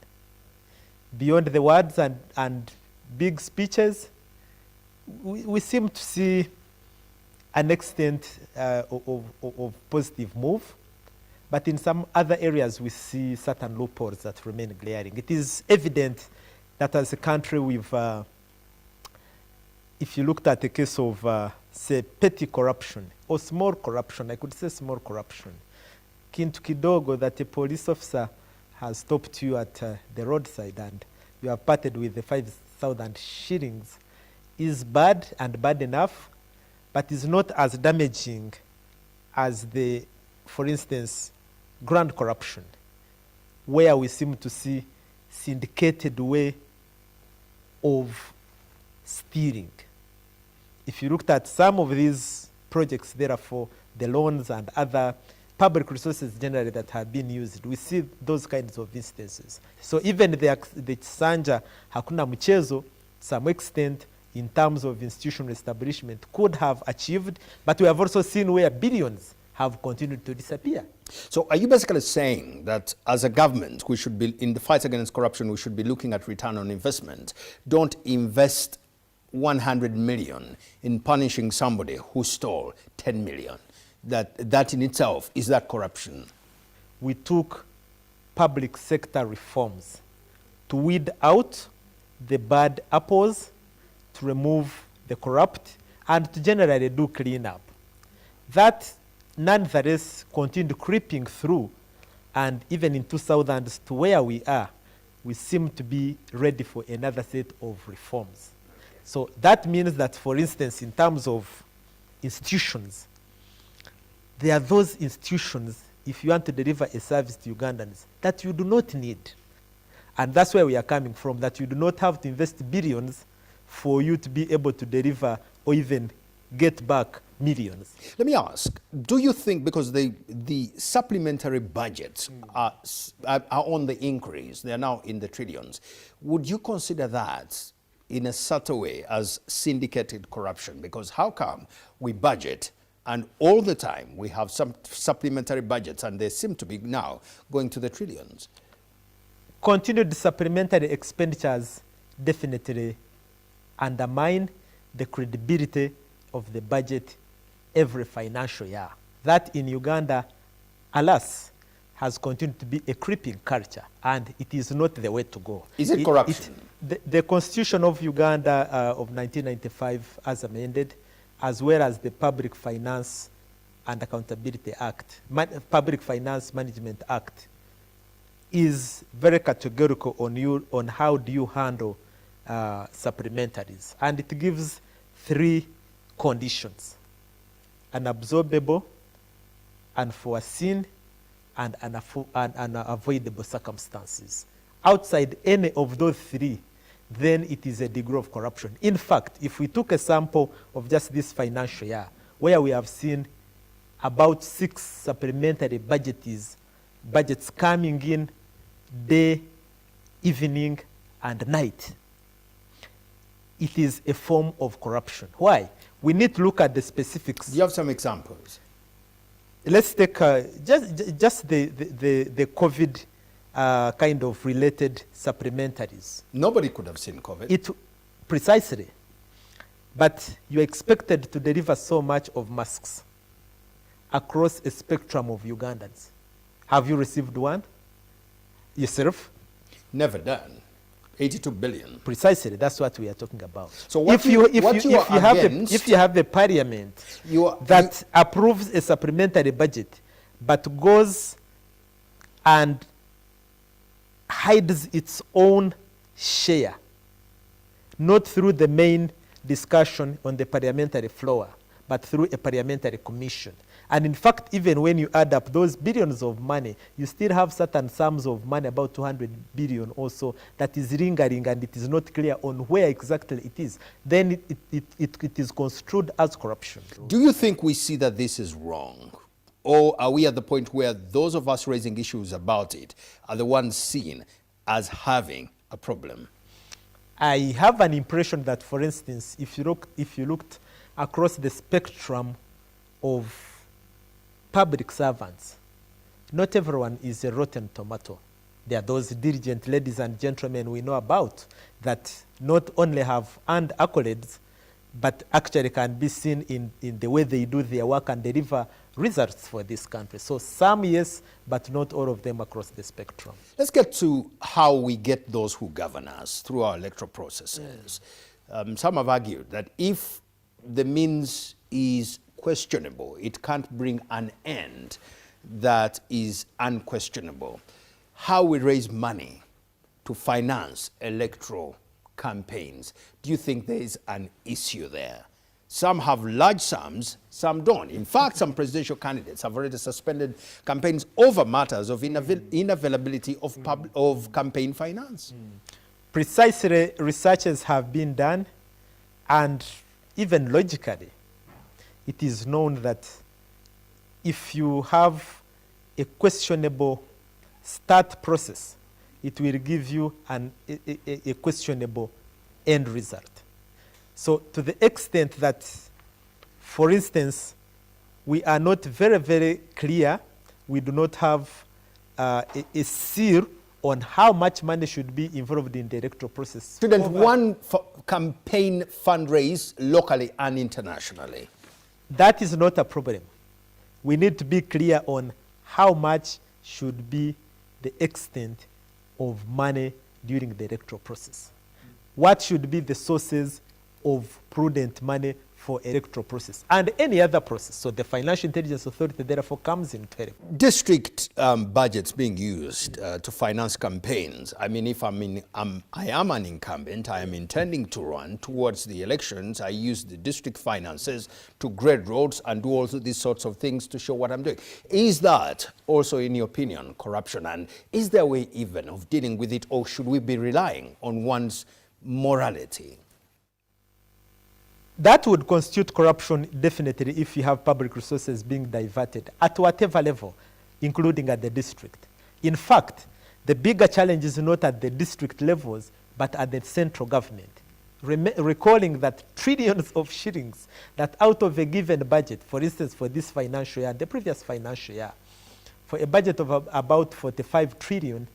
Beyond the words and big speeches, we seem to see an extent of positive move, but in some other areas we see certain loopholes that remain glaring. It is evident that as a country we've, if you looked at the case of, say, petty corruption or small corruption, I could say small corruption, kintu kidogo that a police officer has stopped you at the roadside and you are parted with the 5,000 shillings is bad and bad enough, but is not as damaging as the, for instance, grand corruption, where we seem to see syndicated way of stealing. If you looked at some of these projects, therefore, the loans and other public resources generally that have been used, we see those kinds of instances. So even the Sanja Hakuna Mchezo, to some extent, in terms of institutional establishment, could have achieved, but we have also seen where billions have continued to disappear. So are you basically saying that as a government, we should be, in the fight against corruption, we should be looking at return on investment? Don't invest 100 million in punishing somebody who stole 10 million. That in itself, is that corruption? We took public sector reforms to weed out the bad apples, to remove the corrupt, and to generally do cleanup. That nonetheless continued creeping through, and even in 2000s to where we are, we seem to be ready for another set of reforms. So that means that, for instance, in terms of institutions, there are those institutions, if you want to deliver a service to Ugandans, that you do not need. And that's where we are coming from, that you do not have to invest billions for you to be able to deliver or even get back millions. Let me ask, do you think, because the supplementary budgets are on the increase, they are now in the trillions, would you consider that in a subtle way as syndicated corruption? Because how come we budget and all the time we have some supplementary budgets and they seem to be now going to the trillions? Continued supplementary expenditures definitely undermine the credibility of the budget every financial year. That in Uganda, alas, has continued to be a creeping culture, and it is not the way to go. Is it corruption? The Constitution of Uganda of 1995, as amended, as well as the Public Finance and Accountability Act, Public Finance Management Act, is very categorical on how do you handle supplementaries. And it gives 3 conditions: unabsorbable, unforeseen, and unavoidable circumstances. Outside any of those 3, then it is a degree of corruption. In fact, if we took a sample of just this financial year, where we have seen about 6 supplementary budgets coming in day, evening, and night, it is a form of corruption. Why? We need to look at the specifics. Do you have some examples? Let's take just the COVID kind of related supplementaries. Nobody could have seen COVID. Precisely. But you're expected to deliver so much of masks across a spectrum of Ugandans. Have you received one yourself? Never done. 82 billion. Precisely, that's what we are talking about. So if you have a parliament that approves a supplementary budget, but goes and hides its own share, not through the main discussion on the parliamentary floor, but through a parliamentary commission. And in fact, even when you add up those billions of money, you still have certain sums of money, about 200 billion also, that is lingering and it is not clear on where exactly it is. Then it is construed as corruption. Do you think we see that this is wrong? Or are we at the point where those of us raising issues about it are the ones seen as having a problem? I have an impression that, for instance, if you looked across the spectrum of public servants, not everyone is a rotten tomato. There are those diligent ladies and gentlemen we know about that not only have earned accolades, but actually can be seen in the way they do their work and deliver results for this country. So some, yes, but not all of them across the spectrum. Let's get to how we get those who govern us through our electoral processes. Some have argued that if the means is questionable, it can't bring an end that is unquestionable. How we raise money to finance electoral campaigns, do you think there is an issue there? Some have large sums, some don't. In fact, some presidential candidates have already suspended campaigns over matters of inavailability of campaign finance. Precisely, researches have been done, and even logically, it is known that if you have a questionable start process, it will give you a questionable end result. So to the extent that, for instance, we are not very, very clear, we do not have a seal on how much money should be involved in the electoral process. Shouldn't one campaign fundraise locally and internationally? That is not a problem. We need to be clear on how much should be the extent of money during the electoral process. What should be the sources of prudent money for electoral process and any other process. So the Financial Intelligence Authority therefore comes into it. District budgets being used to finance campaigns. I mean, if I am an incumbent, I am intending to run towards the elections, I use the district finances to grade roads and do all these sorts of things to show what I'm doing. Is that also, in your opinion, corruption? And is there a way even of dealing with it, or should we be relying on one's morality? That would constitute corruption, definitely, if you have public resources being diverted at whatever level, including at the district. In fact, the bigger challenge is not at the district levels, but at the central government. Recalling that trillions of shillings that out of a given budget, for instance, for this financial year, the previous financial year, for a budget of about 45 trillion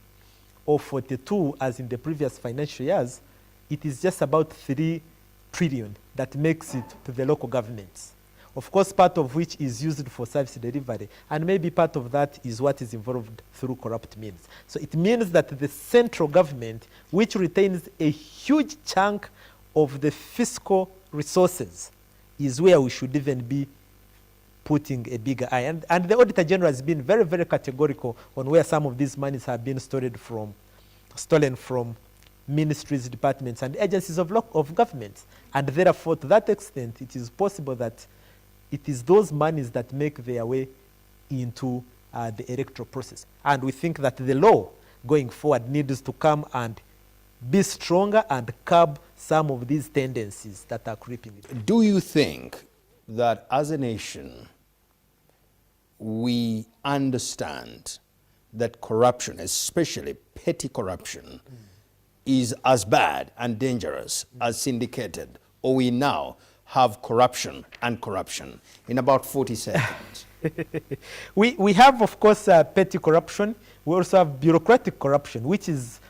or 42 as in the previous financial years, it is just about 3 trillion that makes it to the local governments. Of course, part of which is used for service delivery, and maybe part of that is what is involved through corrupt means. So it means that the central government, which retains a huge chunk of the fiscal resources, is where we should even be putting a bigger eye. And the Auditor General has been very, very categorical on where some of these monies have been stolen from ministries, departments, and agencies of government. And therefore, to that extent, it is possible that it is those monies that make their way into the electoral process. And we think that the law going forward needs to come and be stronger and curb some of these tendencies that are creeping in. Do you think that as a nation, we understand that corruption, especially petty corruption, is as bad and dangerous as syndicated, or we now have corruption and corruption? In about 40 seconds. We have, of course, petty corruption. We also have bureaucratic corruption, which is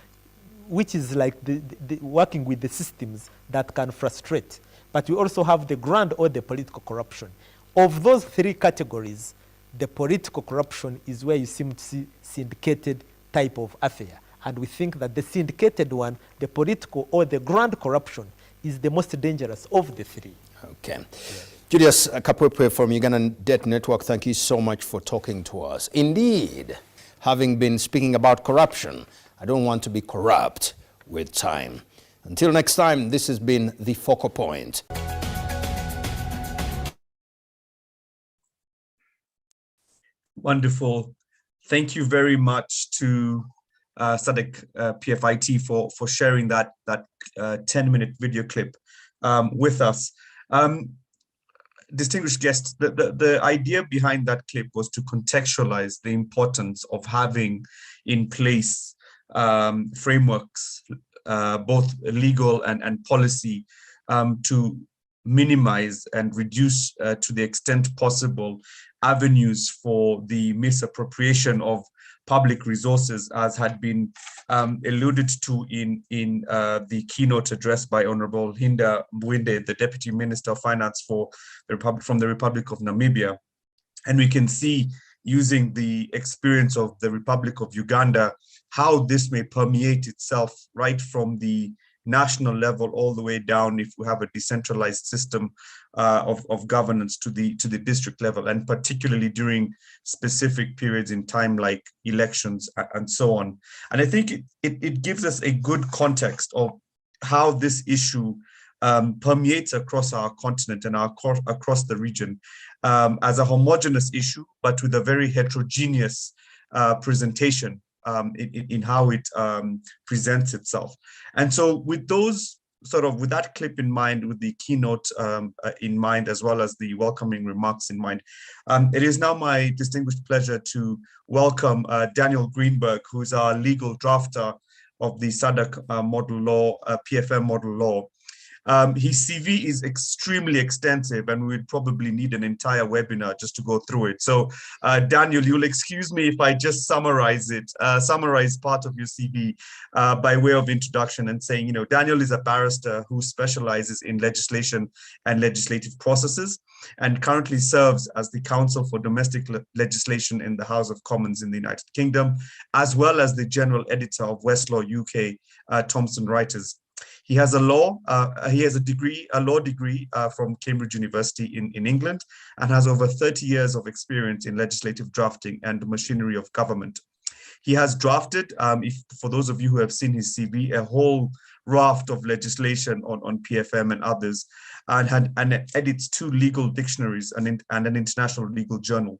like the working with the systems that can frustrate. But we also have the grand or the political corruption. Of those three categories, the political corruption is where you seem to see syndicated type of affair. And we think that the syndicated one, the political or the grand corruption, is the most dangerous of the three. Okay. Yeah. Julius Kapwepwe from Ugandan Debt Network, thank you so much for talking to us. Indeed, having been speaking about corruption, I don't want to be corrupt with time. Until next time, this has been The Focal Point. Wonderful. Thank you very much to SADC PFIT for sharing that 10-minute video clip with us. Distinguished guests, the idea behind that clip was to contextualize the importance of having in place frameworks, both legal and policy, to minimize and reduce to the extent possible avenues for the misappropriation of public resources, as had been alluded to in the keynote address by Honorable Hinda Mwinde, the Deputy Minister of Finance from the Republic of Namibia. And we can see, using the experience of the Republic of Uganda, how this may permeate itself right from the national level all the way down, if we have a decentralized system of governance, to the district level, and particularly during specific periods in time like elections and so on. And I think it gives us a good context of how this issue permeates across our continent and across the region as a homogeneous issue, but with a very heterogeneous presentation in how it presents itself. And so with that clip in mind, with the keynote in mind, as well as the welcoming remarks in mind, it is now my distinguished pleasure to welcome Daniel Greenberg, who is our legal drafter of the SADC model law, PFM model law. His CV is extremely extensive, and we'd probably need an entire webinar just to go through it. So Daniel, you'll excuse me if I just summarize part of your CV by way of introduction, and saying, Daniel is a barrister who specializes in legislation and legislative processes, and currently serves as the Counsel for Domestic Legislation in the House of Commons in the United Kingdom, as well as the General Editor of Westlaw UK, Thomson Reuters. He has a law degree from Cambridge University in England, and has over 30 years of experience in legislative drafting and machinery of government. He has drafted, for those of you who have seen his CV, a whole raft of legislation on PFM and others, and edits 2 legal dictionaries and an international legal journal.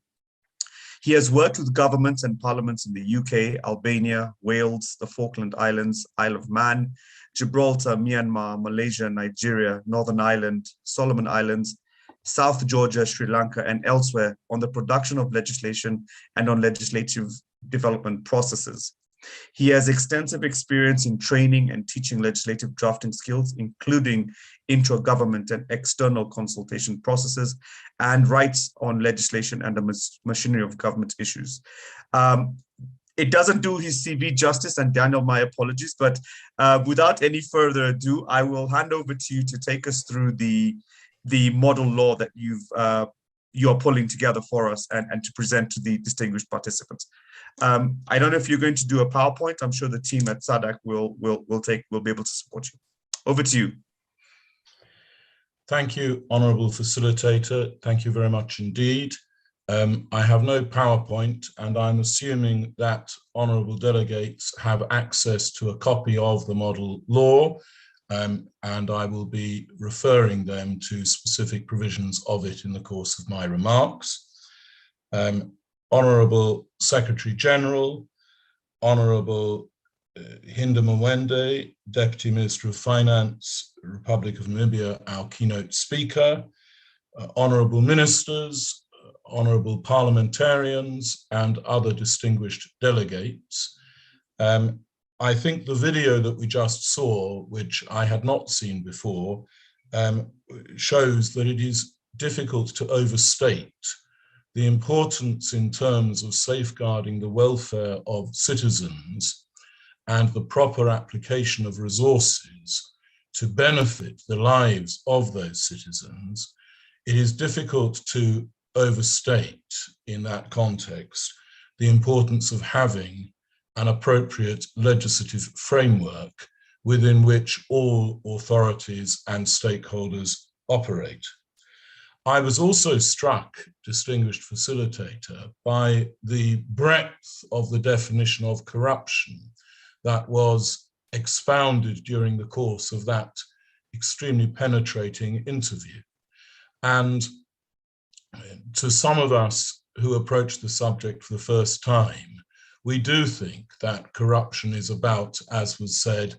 He has worked with governments and parliaments in the UK, Albania, Wales, the Falkland Islands, Isle of Man, Gibraltar, Myanmar, Malaysia, Nigeria, Northern Ireland, Solomon Islands, South Georgia, Sri Lanka, and elsewhere on the production of legislation and on legislative development processes. He has extensive experience in training and teaching legislative drafting skills, including intra-government and external consultation processes, and writes on legislation and the machinery of government issues. It doesn't do his CV justice, and Daniel, my apologies, but without any further ado, I will hand over to you to take us through the model law that you're pulling together for us and to present to the distinguished participants. I don't know if you're going to do a PowerPoint. I'm sure the team at SADC will be able to support you. Over to you. Thank you, Honourable Facilitator. Thank you very much indeed. I have no PowerPoint, and I'm assuming that honourable delegates have access to a copy of the model law, and I will be referring them to specific provisions of it in the course of my remarks. Honourable Secretary General, Honourable Hinda Mwende, Deputy Minister of Finance, Republic of Namibia, our keynote speaker, Honourable Ministers, Honourable Parliamentarians, and other distinguished delegates. I think the video that we just saw, which I had not seen before, shows that it is difficult to overstate the importance in terms of safeguarding the welfare of citizens and the proper application of resources to benefit the lives of those citizens. It is difficult to overstate in that context the importance of having an appropriate legislative framework within which all authorities and stakeholders operate. I was also struck, distinguished facilitator, by the breadth of the definition of corruption that was expounded during the course of that extremely penetrating interview. And to some of us who approach the subject for the first time, we do think that corruption is about, as was said,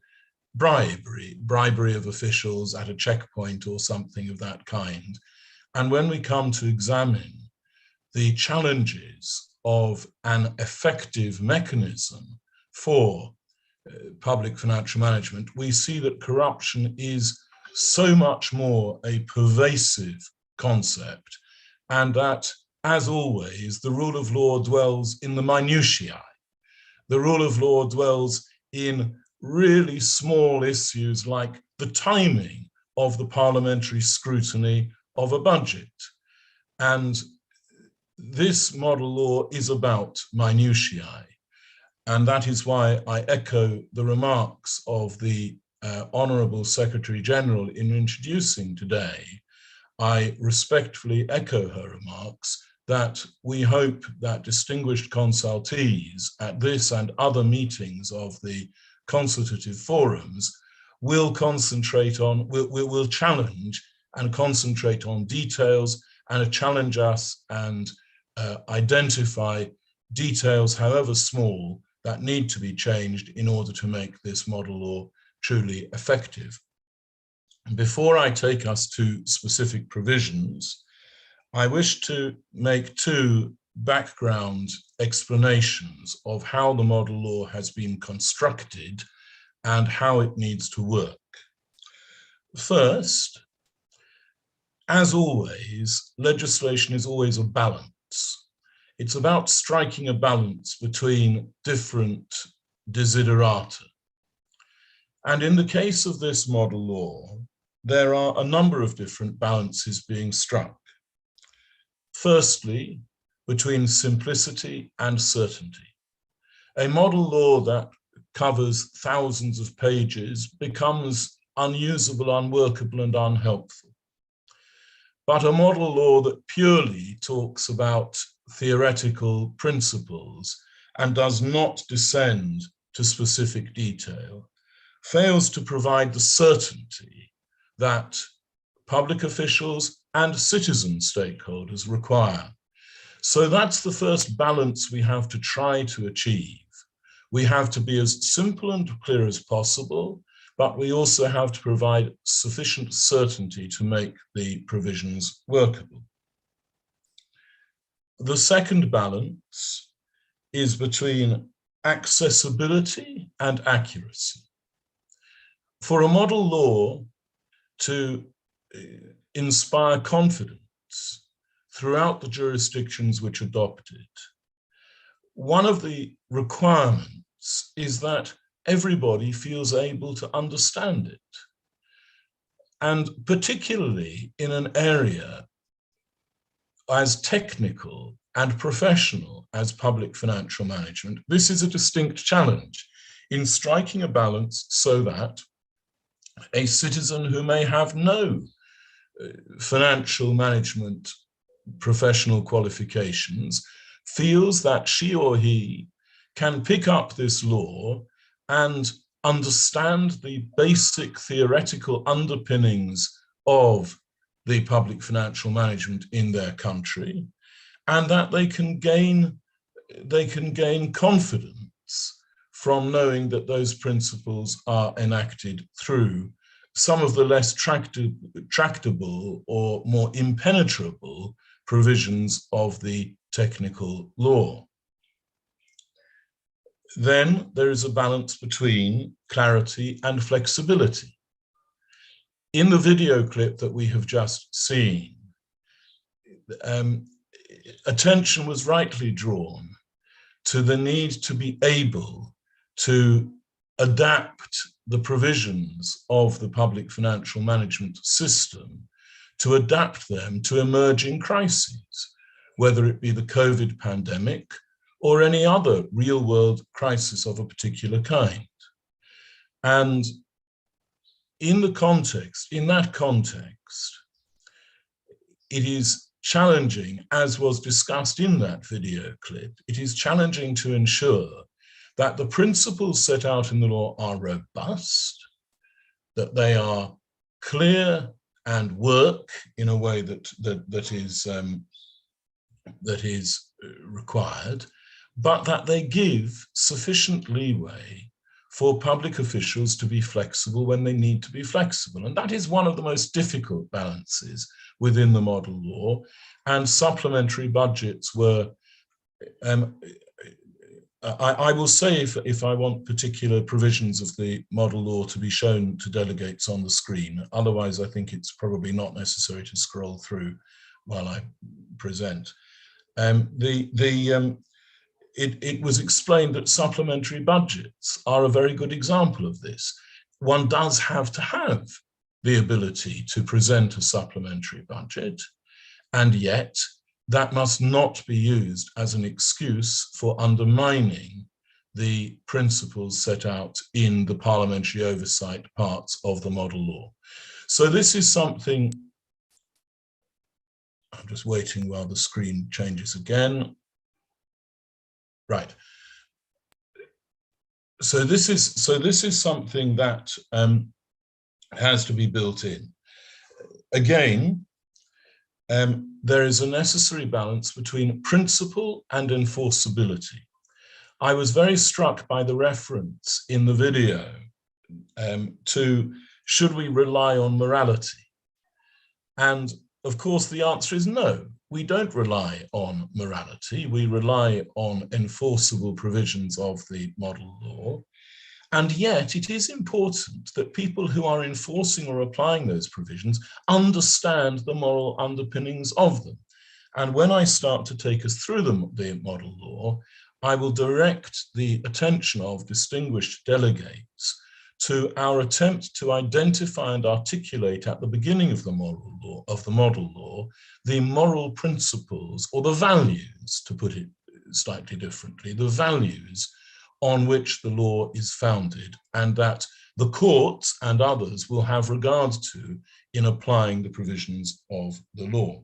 bribery of officials at a checkpoint or something of that kind. And when we come to examine the challenges of an effective mechanism for public financial management, we see that corruption is so much more a pervasive concept, and that, as always, the rule of law dwells in the minutiae. The rule of law dwells in really small issues like the timing of the parliamentary scrutiny of a budget. And this model law is about minutiae. And that is why I echo the remarks of the Honourable Secretary General in introducing today. I respectfully echo her remarks that we hope that distinguished consultees at this and other meetings of the consultative forums will concentrate on, will challenge and concentrate on details and challenge us and identify details, however small, that need to be changed in order to make this model law truly effective. Before I take us to specific provisions, I wish to make two background explanations of how the model law has been constructed and how it needs to work. First, as always, legislation is always a balance. It's about striking a balance between different desiderata. And in the case of this model law, there are a number of different balances being struck. Firstly, between simplicity and certainty. A model law that covers thousands of pages becomes unusable, unworkable, and unhelpful. But a model law that purely talks about theoretical principles and does not descend to specific detail fails to provide the certainty that public officials and citizen stakeholders require. So that's the first balance we have to try to achieve. We have to be as simple and clear as possible, but we also have to provide sufficient certainty to make the provisions workable. The second balance is between accessibility and accuracy. For a model law to inspire confidence throughout the jurisdictions which adopt it, one of the requirements is that everybody feels able to understand it. And particularly in an area as technical and professional as public financial management, this is a distinct challenge in striking a balance so that a citizen who may have no financial management professional qualifications feels that she or he can pick up this law and understand the basic theoretical underpinnings of the public financial management in their country, and that they can gain confidence from knowing that those principles are enacted through some of the less tractable or more impenetrable provisions of the technical law. Then there is a balance between clarity and flexibility. In the video clip that we have just seen, attention was rightly drawn to the need to be able to adapt the provisions of the public financial management system, to adapt them to emerging crises, whether it be the COVID pandemic or any other real-world crisis of a particular kind. And in that context, it is challenging, as was discussed in that video clip, it is challenging to ensure that the principles set out in the law are robust, that they are clear and work in a way that is that is required, but that they give sufficient leeway for public officials to be flexible when they need to be flexible. And that is one of the most difficult balances within the model law. And supplementary budgets were, I will say if I want particular provisions of the model law to be shown to delegates on the screen, otherwise I think it's probably not necessary to scroll through while I present. It was explained that supplementary budgets are a very good example of this. One does have to have the ability to present a supplementary budget, and yet that must not be used as an excuse for undermining the principles set out in the parliamentary oversight parts of the model law. So this is something, I'm just waiting while the screen changes again. Right. So this is something that has to be built in. Again, there is a necessary balance between principle and enforceability. I was very struck by the reference in the video to should we rely on morality? And of course, the answer is no. We don't rely on morality, we rely on enforceable provisions of the model law. And yet it is important that people who are enforcing or applying those provisions understand the moral underpinnings of them. And when I start to take us through the model law, I will direct the attention of distinguished delegates to our attempt to identify and articulate at the beginning of the model law, the moral principles or the values, to put it slightly differently, the values on which the law is founded and that the courts and others will have regard to in applying the provisions of the law.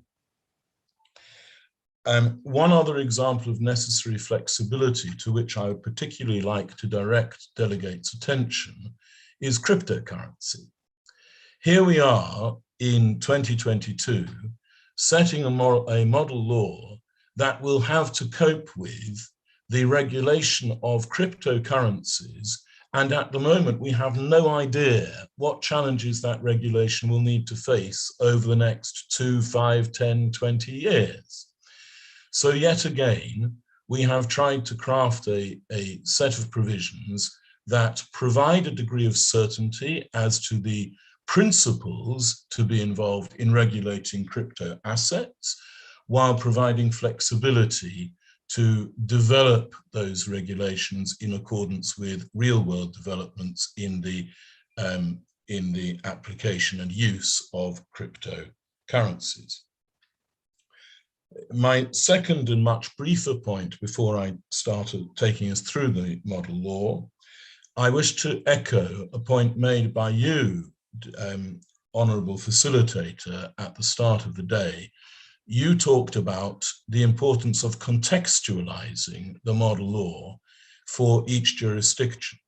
One other example of necessary flexibility to which I would particularly like to direct delegates' attention is cryptocurrency. Here we are in 2022 setting a model law that will have to cope with the regulation of cryptocurrencies, and at the moment we have no idea what challenges that regulation will need to face over the next 2, 5, 10, 20 years. So yet again, we have tried to craft a set of provisions that provide a degree of certainty as to the principles to be involved in regulating crypto assets, while providing flexibility to develop those regulations in accordance with real-world developments in the application and use of cryptocurrencies. My second and much briefer point before I started taking us through the model law, I wish to echo a point made by you, Honourable Facilitator, at the start of the day. You talked about the importance of contextualizing the model law for each jurisdiction.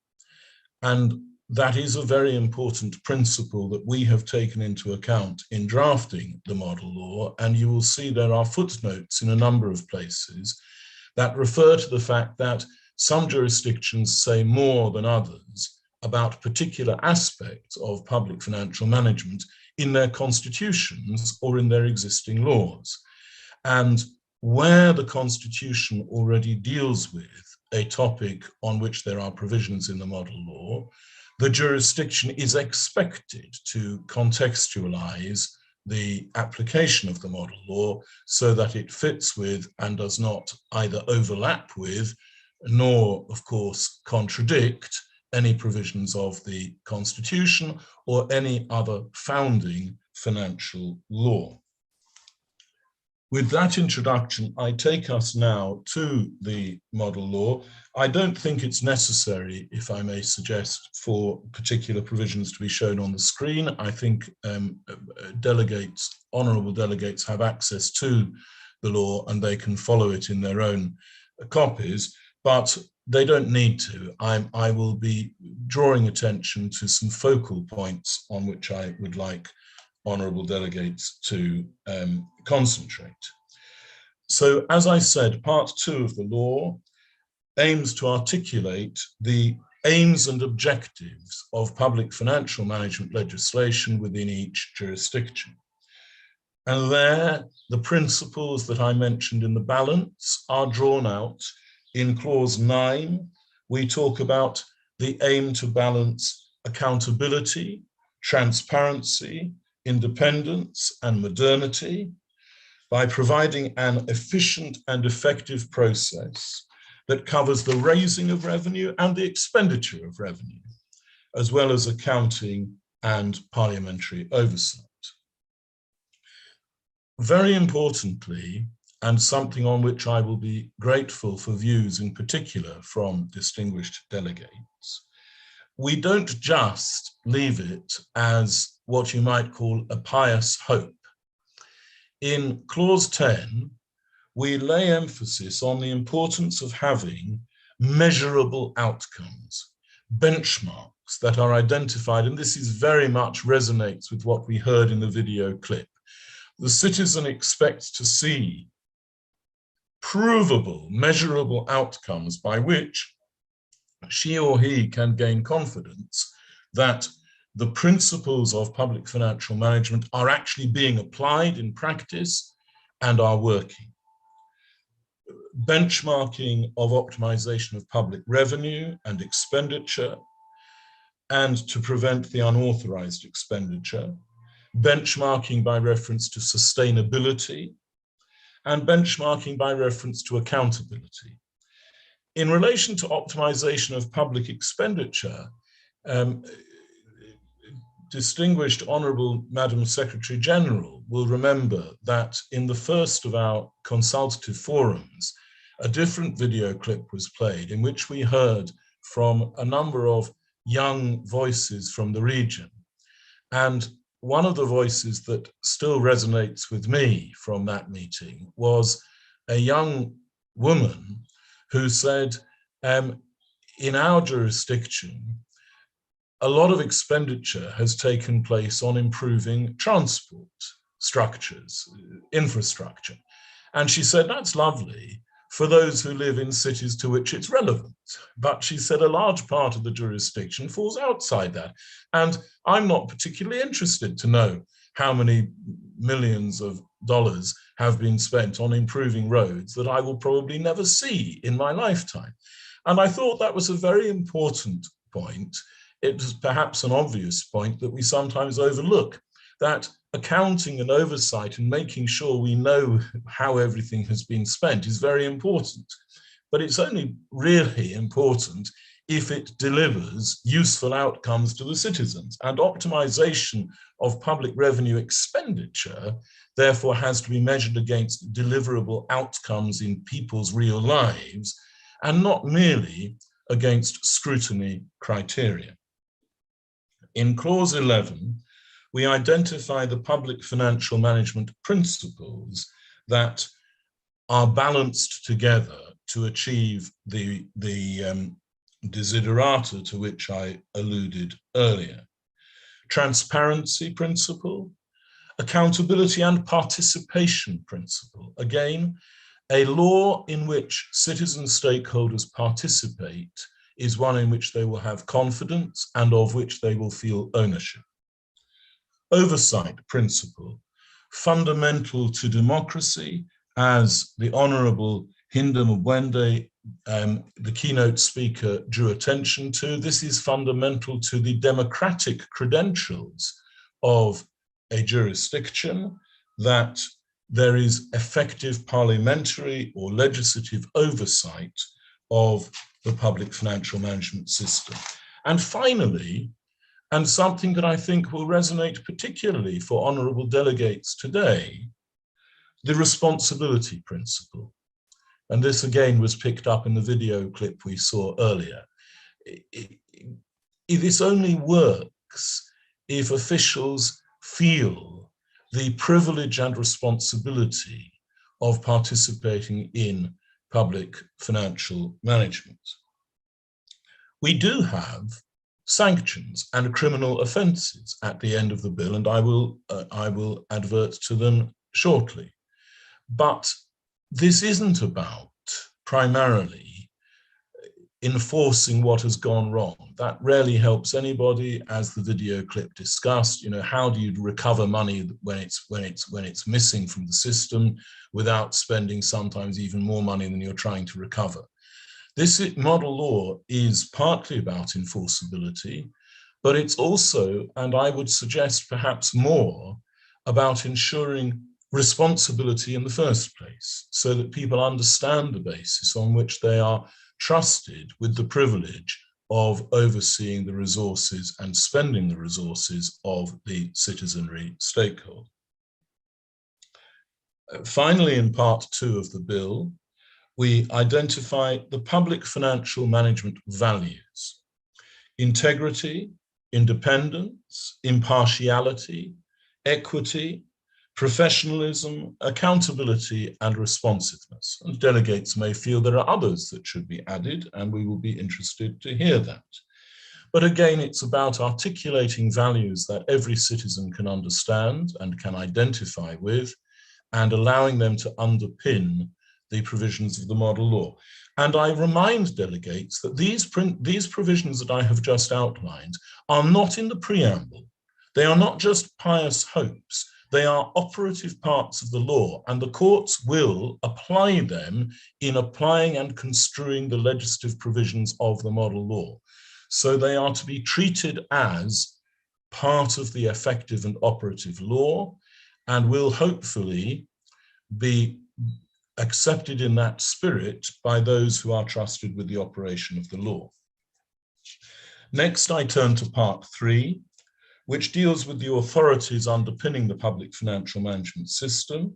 And that is a very important principle that we have taken into account in drafting the model law. And you will see there are footnotes in a number of places that refer to the fact that some jurisdictions say more than others about particular aspects of public financial management in their constitutions or in their existing laws. And where the constitution already deals with a topic on which there are provisions in the model law, the jurisdiction is expected to contextualize the application of the model law so that it fits with and does not either overlap with nor, of course, contradict any provisions of the Constitution or any other founding financial law. With that introduction, I take us now to the model law. I don't think it's necessary, if I may suggest, for particular provisions to be shown on the screen. I think honourable delegates have access to the law and they can follow it in their own copies, but they don't need to. I will be drawing attention to some focal points on which I would like honourable delegates to concentrate. So as I said, part 2 of the law aims to articulate the aims and objectives of public financial management legislation within each jurisdiction. And there, the principles that I mentioned in the balance are drawn out. In clause 9, we talk about the aim to balance accountability, transparency, independence, and modernity by providing an efficient and effective process that covers the raising of revenue and the expenditure of revenue, as well as accounting and parliamentary oversight. Very importantly, and something on which I will be grateful for views in particular from distinguished delegates, we don't just leave it as what you might call a pious hope. In clause 10, we lay emphasis on the importance of having measurable outcomes, benchmarks that are identified, and this is very much resonates with what we heard in the video clip. The citizen expects to see provable, measurable outcomes by which she or he can gain confidence that the principles of public financial management are actually being applied in practice and are working. Benchmarking of optimization of public revenue and expenditure, and to prevent the unauthorized expenditure, benchmarking by reference to sustainability, and benchmarking by reference to accountability. In relation to optimization of public expenditure, distinguished Honourable Madam Secretary General will remember that in the first of our consultative forums, a different video clip was played in which we heard from a number of young voices from the region. And one of the voices that still resonates with me from that meeting was a young woman who said, in our jurisdiction, a lot of expenditure has taken place on improving transport structures, infrastructure. And she said, that's lovely for those who live in cities to which it's relevant. But she said a large part of the jurisdiction falls outside that. And I'm not particularly interested to know how many millions of dollars have been spent on improving roads that I will probably never see in my lifetime. And I thought that was a very important point. It was perhaps an obvious point that we sometimes overlook, that accounting and oversight and making sure we know how everything has been spent is very important. But it's only really important if it delivers useful outcomes to the citizens. And optimization of public revenue expenditure, therefore, has to be measured against deliverable outcomes in people's real lives, and not merely against scrutiny criteria. In clause 11, we identify the public financial management principles that are balanced together to achieve the desiderata to which I alluded earlier. Transparency principle, accountability and participation principle. Again, a law in which citizen stakeholders participate is one in which they will have confidence and of which they will feel ownership. Oversight principle, fundamental to democracy, as the Honourable Hinda Mwende, the keynote speaker, drew attention to. This is fundamental to the democratic credentials of a jurisdiction, that there is effective parliamentary or legislative oversight of the public financial management system. And finally, and something that I think will resonate particularly for honourable delegates today, the responsibility principle. And this again was picked up in the video clip we saw earlier. This only works if officials feel the privilege and responsibility of participating in public financial management. We do have sanctions and criminal offences at the end of the bill, and I will advert to them shortly. But this isn't about primarily enforcing what has gone wrong. That rarely helps anybody, as the video clip discussed. You know, how do you recover money when it's missing from the system without spending sometimes even more money than you're trying to recover? This model law is partly about enforceability, but it's also, and I would suggest perhaps more, about ensuring responsibility in the first place, so that people understand the basis on which they are trusted with the privilege of overseeing the resources and spending the resources of the citizenry stakeholder. Finally, in part 2 of the bill, we identify the public financial management values: integrity, independence, impartiality, equity, professionalism, accountability, and responsiveness. And delegates may feel there are others that should be added, and we will be interested to hear that. But again, it's about articulating values that every citizen can understand and can identify with, and allowing them to underpin the provisions of the model law. And I remind delegates that these provisions that I have just outlined are not in the preamble. They are not just pious hopes. They are operative parts of the law, and the courts will apply them in applying and construing the legislative provisions of the model law. So they are to be treated as part of the effective and operative law, and will hopefully be accepted in that spirit by those who are trusted with the operation of the law. Next, I turn to part 3, which deals with the authorities underpinning the public financial management system.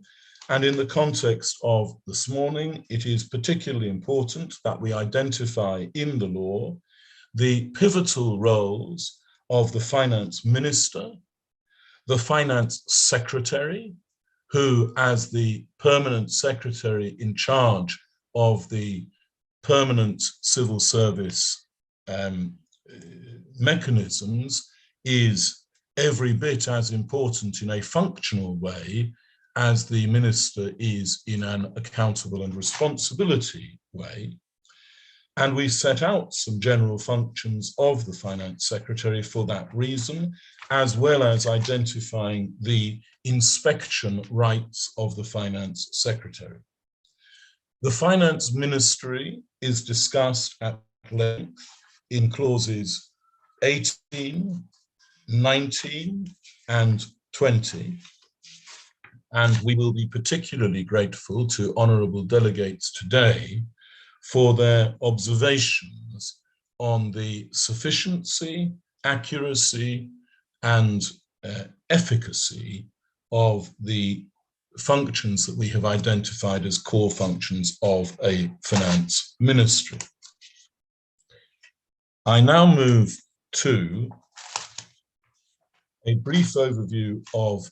And in the context of this morning, it is particularly important that we identify in the law the pivotal roles of the finance minister, the finance secretary, who, as the permanent secretary in charge of the permanent civil service mechanisms, is every bit as important in a functional way as the minister is in an accountable and responsibility way. And we set out some general functions of the finance secretary for that reason, as well as identifying the inspection rights of the finance secretary. The finance ministry is discussed at length in clauses 18, 19 and 20, and we will be particularly grateful to honourable delegates today for their observations on the sufficiency, accuracy and efficacy of the functions that we have identified as core functions of a finance ministry. I now move to a brief overview of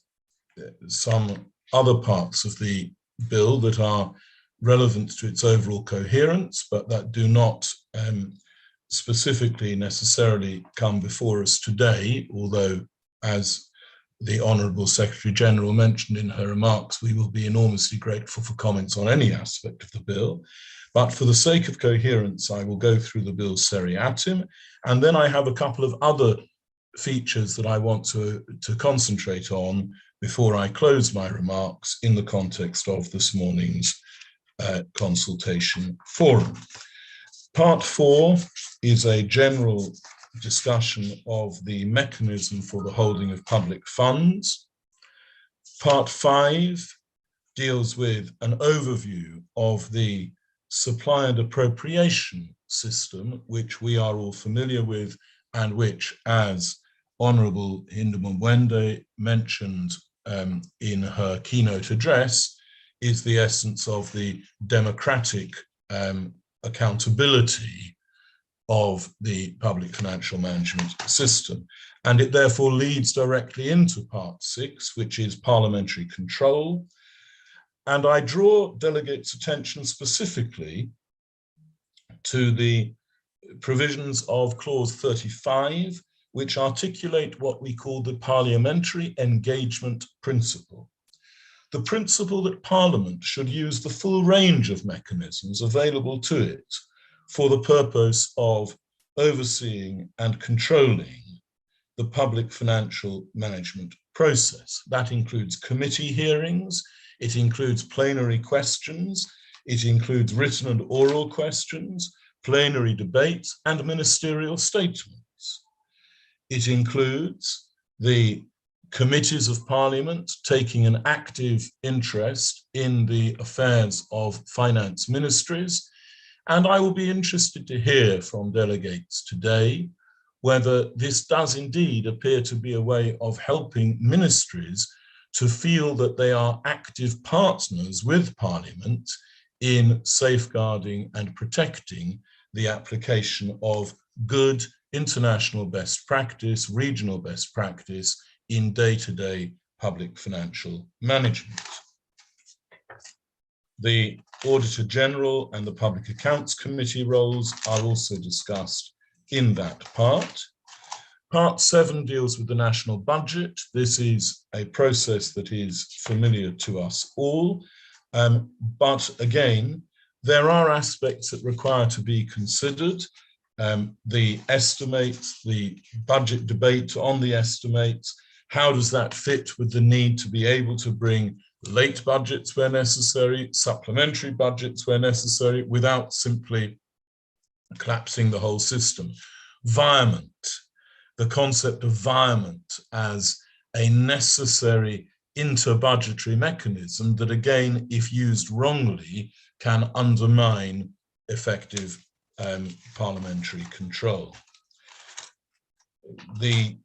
some other parts of the bill that are relevant to its overall coherence, but that do not specifically necessarily come before us today, although, as the Honourable Secretary General mentioned in her remarks, we will be enormously grateful for comments on any aspect of the bill. But for the sake of coherence, I will go through the bill seriatim, and then I have a couple of other features that I want to concentrate on before I close my remarks in the context of this morning's consultation forum. Part 4 is a general discussion of the mechanism for the holding of public funds. Part 5 deals with an overview of the supply and appropriation system, which we are all familiar with, and which, as Honourable Hindema Mwende mentioned in her keynote address, is the essence of the democratic accountability of the public financial management system. And it therefore leads directly into part 6, which is parliamentary control. And I draw delegates' attention specifically to the provisions of clause 35, which articulate what we call the parliamentary engagement principle. the principle that Parliament should use the full range of mechanisms available to it for the purpose of overseeing and controlling the public financial management process. That includes committee hearings, it includes plenary questions, it includes written and oral questions, plenary debates, and ministerial statements. It includes the committees of Parliament taking an active interest in the affairs of finance ministries. And I will be interested to hear from delegates today whether this does indeed appear to be a way of helping ministries to feel that they are active partners with Parliament in safeguarding and protecting the application of good international best practice, regional best practice in day-to-day public financial management. The Auditor General and the Public Accounts Committee roles are also discussed in that part. Part 7 deals with the national budget. This is a process that is familiar to us all, but again, there are aspects that require to be considered. The estimates, the budget debate on the estimates, how does that fit with the need to be able to bring late budgets where necessary, supplementary budgets where necessary, without simply collapsing the whole system. Virement, the concept of virement as a necessary inter-budgetary mechanism that, again, if used wrongly, can undermine effective parliamentary control. The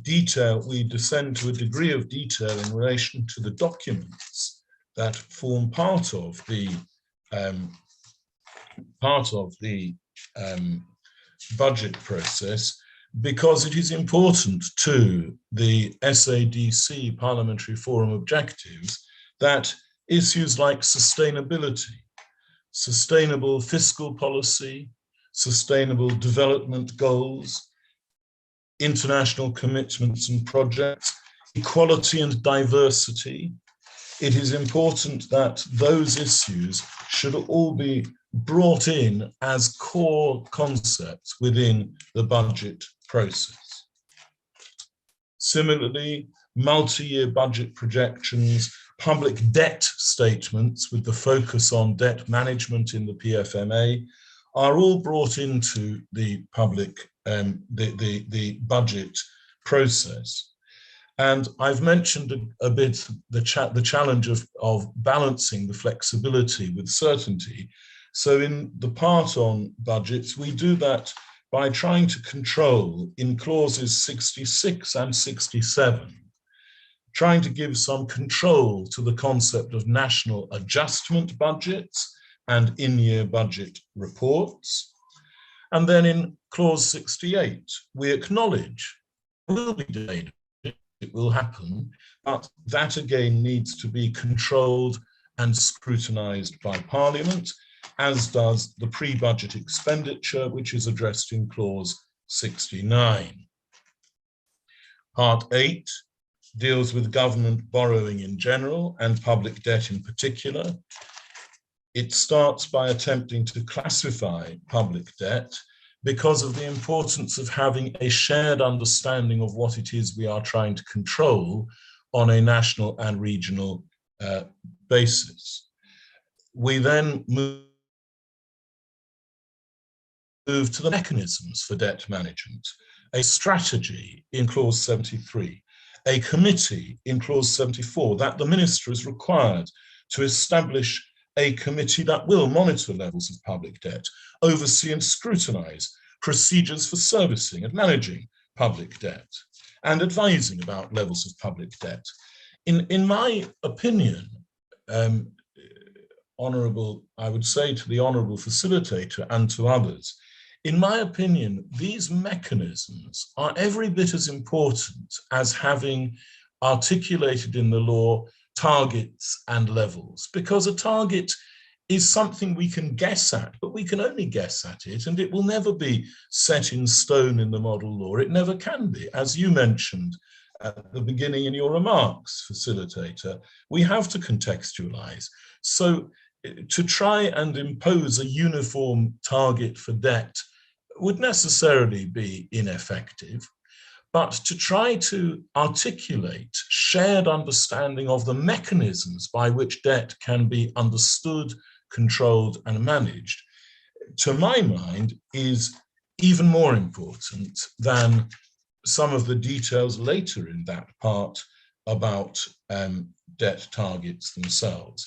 detail, we descend to a degree of detail in relation to the documents that form part of the budget process, because it is important to the SADC Parliamentary Forum objectives that issues like sustainability, sustainable fiscal policy, sustainable development goals, international commitments and projects, equality and diversity. It is important that those issues should all be brought in as core concepts within the budget process. Similarly, multi-year budget projections, public debt statements with the focus on debt management in the PFMA are all brought into the public, the budget process. And I've mentioned a bit the challenge of balancing the flexibility with certainty. So in the part on budgets, we do that by trying to control in clauses 66 and 67, trying to give some control to the concept of national adjustment budgets and in-year budget reports. And then in clause 68, we acknowledge it will be delayed, it will happen, but that again needs to be controlled and scrutinized by Parliament, as does the pre-budget expenditure, which is addressed in clause 69. Part 8 deals with government borrowing in general and public debt in particular. It starts by attempting to classify public debt because of the importance of having a shared understanding of what it is we are trying to control on a national and regional basis. We then move to the mechanisms for debt management, a strategy in clause 73, a committee in clause 74, that the minister is required to establish a committee that will monitor levels of public debt, oversee and scrutinize procedures for servicing and managing public debt, and advising about levels of public debt. In my opinion, I would say to the Honourable Facilitator and to others, in my opinion, these mechanisms are every bit as important as having articulated in the law targets and levels, because a target is something we can guess at, but we can only guess at it, and it will never be set in stone in the model law. It never can be. As you mentioned, at the beginning in your remarks, Facilitator, we have to contextualize. So to try and impose a uniform target for debt would necessarily be ineffective, but to try to articulate shared understanding of the mechanisms by which debt can be understood, controlled, and managed, to my mind, is even more important than some of the details later in that part about debt targets themselves.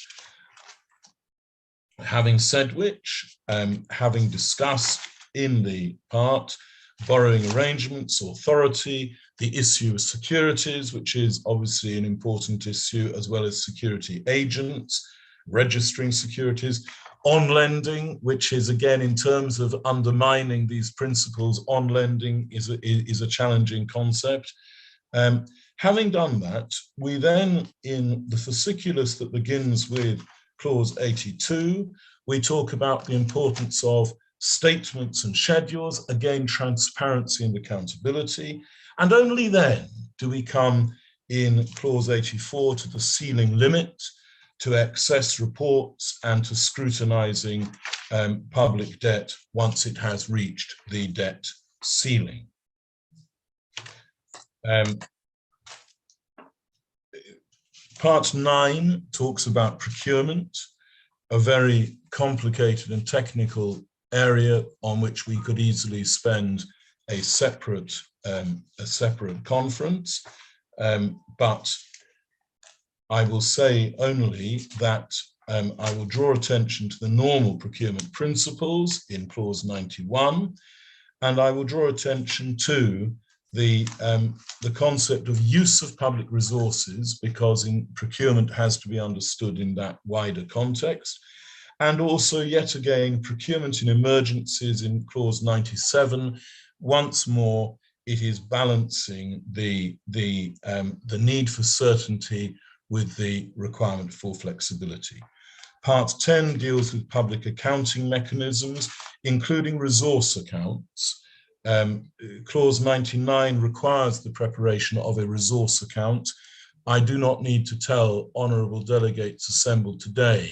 Having said which, having discussed in the part borrowing arrangements, authority, the issue of securities, which is obviously an important issue, as well as security agents, registering securities, on lending, which is again in terms of undermining these principles, on lending is a challenging concept. Having done that, we then, in the fasciculus that begins with clause 82, we talk about the importance of statements and schedules, again, transparency and accountability. And only then do we come in clause 84 to the ceiling limit, to excess reports, and to scrutinizing public debt once it has reached the debt ceiling. Part 9 talks about procurement, a very complicated and technical area on which we could easily spend a separate conference, but I will say only that I will draw attention to the normal procurement principles in clause 91, and I will draw attention to the concept of use of public resources, because in procurement has to be understood in that wider context. And also, yet again, procurement in emergencies in clause 97. Once more, it is balancing the need for certainty with the requirement for flexibility. Part 10 deals with public accounting mechanisms, including resource accounts. Clause 99 requires the preparation of a resource account. I do not need to tell honourable delegates assembled today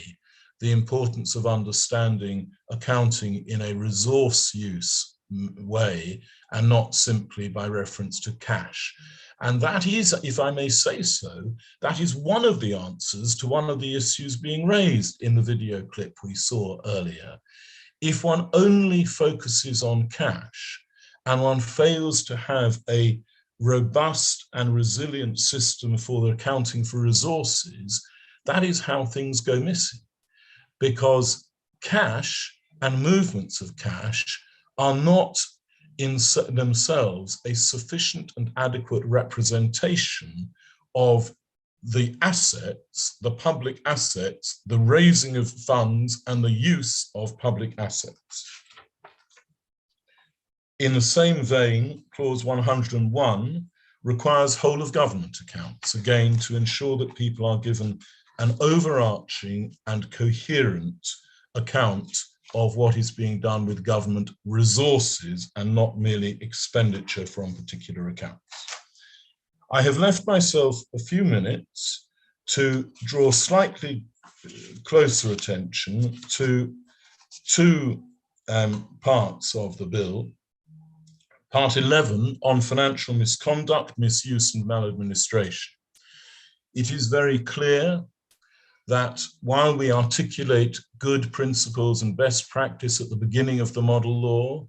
the importance of understanding accounting in a resource use way and not simply by reference to cash. And that is, if I may say so, that is one of the answers to one of the issues being raised in the video clip we saw earlier. If one only focuses on cash and one fails to have a robust and resilient system for the accounting for resources, that is how things go missing. Because cash and movements of cash are not in themselves a sufficient and adequate representation of the assets, the public assets, the raising of funds and the use of public assets. In the same vein, clause 101 requires whole of government accounts, again, to ensure that people are given an overarching and coherent account of what is being done with government resources and not merely expenditure from particular accounts. I have left myself a few minutes to draw slightly closer attention to two parts of the bill. Part 11 on financial misconduct, misuse and maladministration. It is very clear that while we articulate good principles and best practice at the beginning of the model law,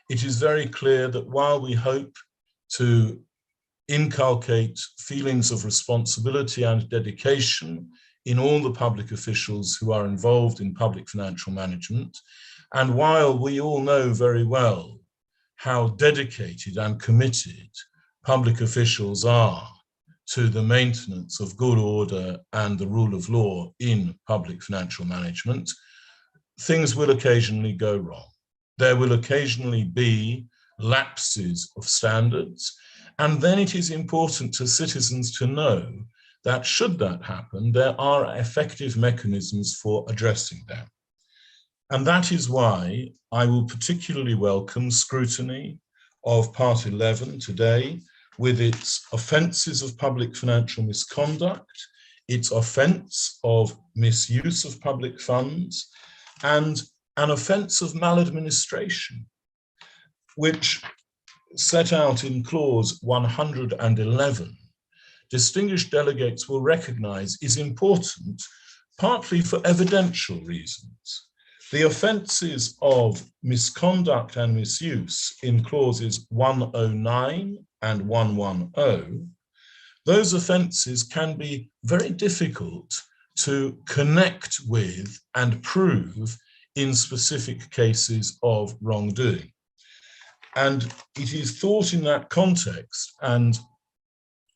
it is very clear that while we hope to inculcate feelings of responsibility and dedication in all the public officials who are involved in public financial management, and while we all know very well how dedicated and committed public officials are to the maintenance of good order and the rule of law in public financial management, things will occasionally go wrong. There will occasionally be lapses of standards, and then it is important to citizens to know that should that happen, there are effective mechanisms for addressing them. And that is why I will particularly welcome scrutiny of Part 11 today, with its offences of public financial misconduct, its offence of misuse of public funds, and an offence of maladministration, which set out in clause 111, distinguished delegates will recognise is important, partly for evidential reasons. The offences of misconduct and misuse in clauses 109 and 110, those offences can be very difficult to connect with and prove in specific cases of wrongdoing. And it is thought in that context, and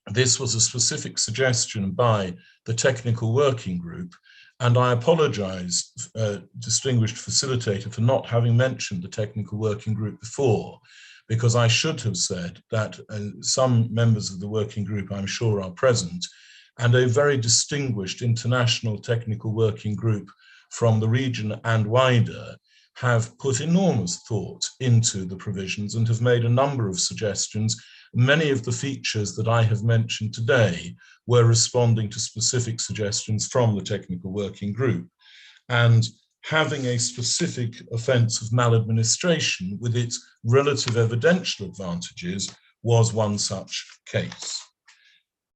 this was a specific suggestion by the technical working group, and I apologize, distinguished facilitator, for not having mentioned the technical working group before, because I should have said that some members of the working group, I'm sure, are present, and a very distinguished international technical working group from the region and wider have put enormous thought into the provisions and have made a number of suggestions. Many of the features that I have mentioned today were responding to specific suggestions from the technical working group. And having a specific offence of maladministration with its relative evidential advantages was one such case.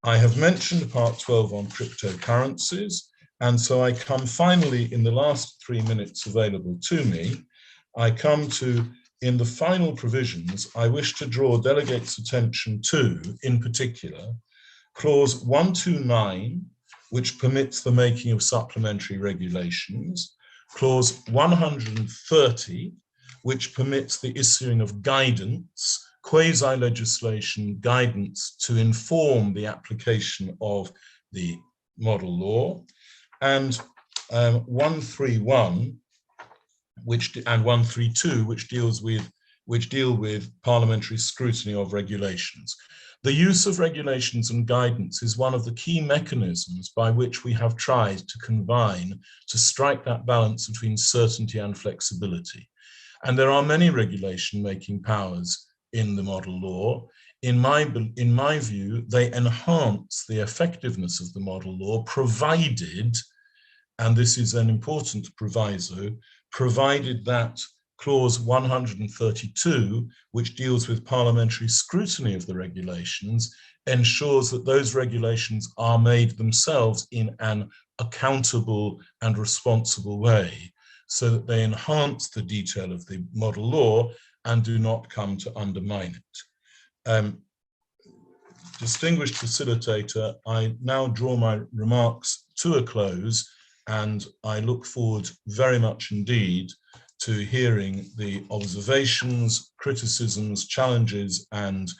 I have mentioned part 12 on cryptocurrencies, and so I come finally, in the last 3 minutes available to me, I come to, in the final provisions, I wish to draw delegates' attention to, in particular, clause 129, which permits the making of supplementary regulations, clause 130, which permits the issuing of guidance, quasi-legislation guidance to inform the application of the model law, and 131 and 132, which deal with parliamentary scrutiny of regulations. The use of regulations and guidance is one of the key mechanisms by which we have tried to combine, to strike that balance between certainty and flexibility. And there are many regulation-making powers in the model law. In my view, they enhance the effectiveness of the model law, provided, and this is an important proviso, provided that clause 132, which deals with parliamentary scrutiny of the regulations, ensures that those regulations are made themselves in an accountable and responsible way, so that they enhance the detail of the model law and do not come to undermine it. Distinguished facilitator, I now draw my remarks to a close, and I look forward very much indeed to hearing the observations, criticisms, challenges, and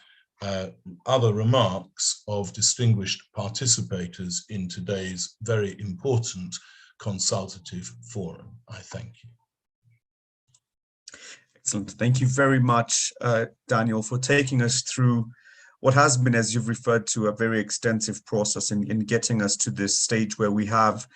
other remarks of distinguished participators in today's very important consultative forum. I thank you. Excellent. Thank you very much, Daniel, for taking us through what has been, as you've referred to, a very extensive process in getting us to this stage where we have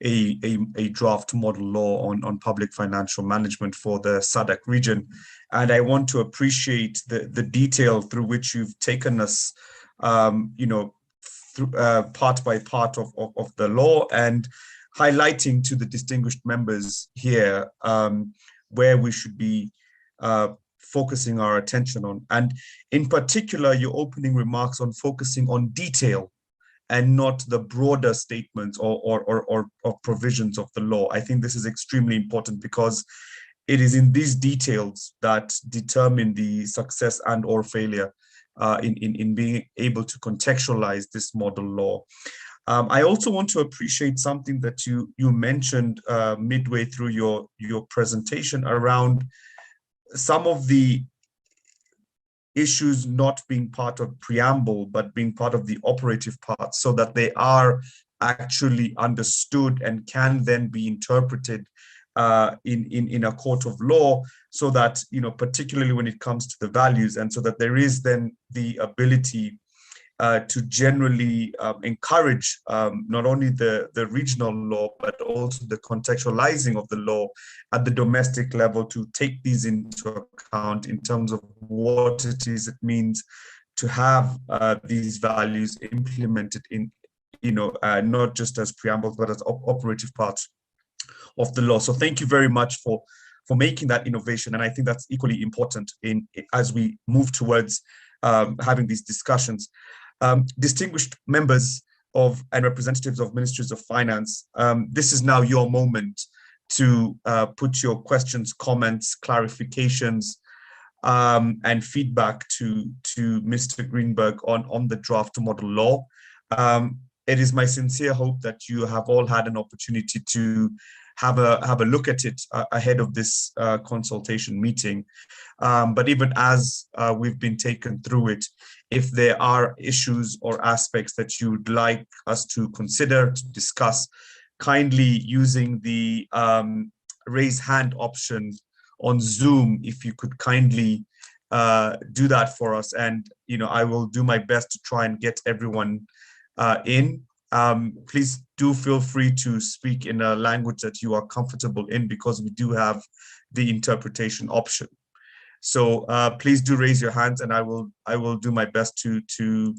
a draft model law on public financial management for the SADC region. And I want to appreciate the detail through which you've taken us, through, part by part of the law, and highlighting to the distinguished members here where we should be focusing our attention on. And in particular, your opening remarks on focusing on detail and not the broader statements or provisions of the law. I think this is extremely important because it is in these details that determine the success and or failure in being able to contextualize this model law. I also want to appreciate something that you mentioned midway through your presentation around some of the issues not being part of preamble, but being part of the operative part, so that they are actually understood and can then be interpreted in a court of law, so that, particularly when it comes to the values, and so that there is then the ability to generally encourage not only the regional law, but also the contextualizing of the law at the domestic level, to take these into account in terms of what it is it means to have these values implemented in, not just as preambles, but as operative parts of the law. So thank you very much for making that innovation. And I think that's equally important as we move towards having these discussions. Distinguished members and representatives of Ministries of Finance, this is now your moment to put your questions, comments, clarifications, and feedback to Mr. Greenberg on the draft model law. It is my sincere hope that you have all had an opportunity to have a look at it ahead of this consultation meeting. But even as we've been taken through it, if there are issues or aspects that you'd like us to consider, to discuss, kindly using the raise hand option on Zoom, if you could kindly do that for us. And I will do my best to try and get everyone in. Please do feel free to speak in a language that you are comfortable in, because we do have the interpretation option. So please do raise your hands, and I will do my best to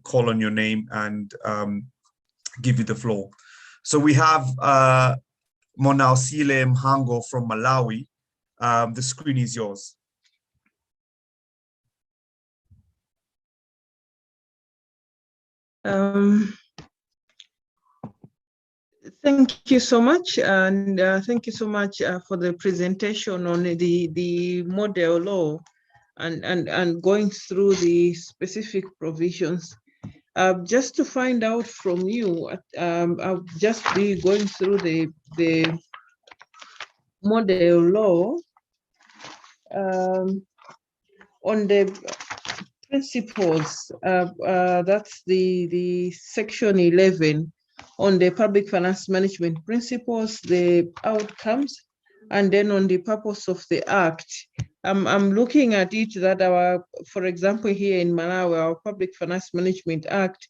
call on your name and give you the floor. So we have Monausile Mhango from Malawi. The screen is yours. Thank you so much, and thank you so much for the presentation on the model law and going through the specific provisions. Just to find out from you, I'll just be going through the model law on the principles. That's the section 11 on the public finance management principles, the outcomes, and then on the purpose of the act. I'm looking at it that for example, here in Malawi, our Public Finance Management Act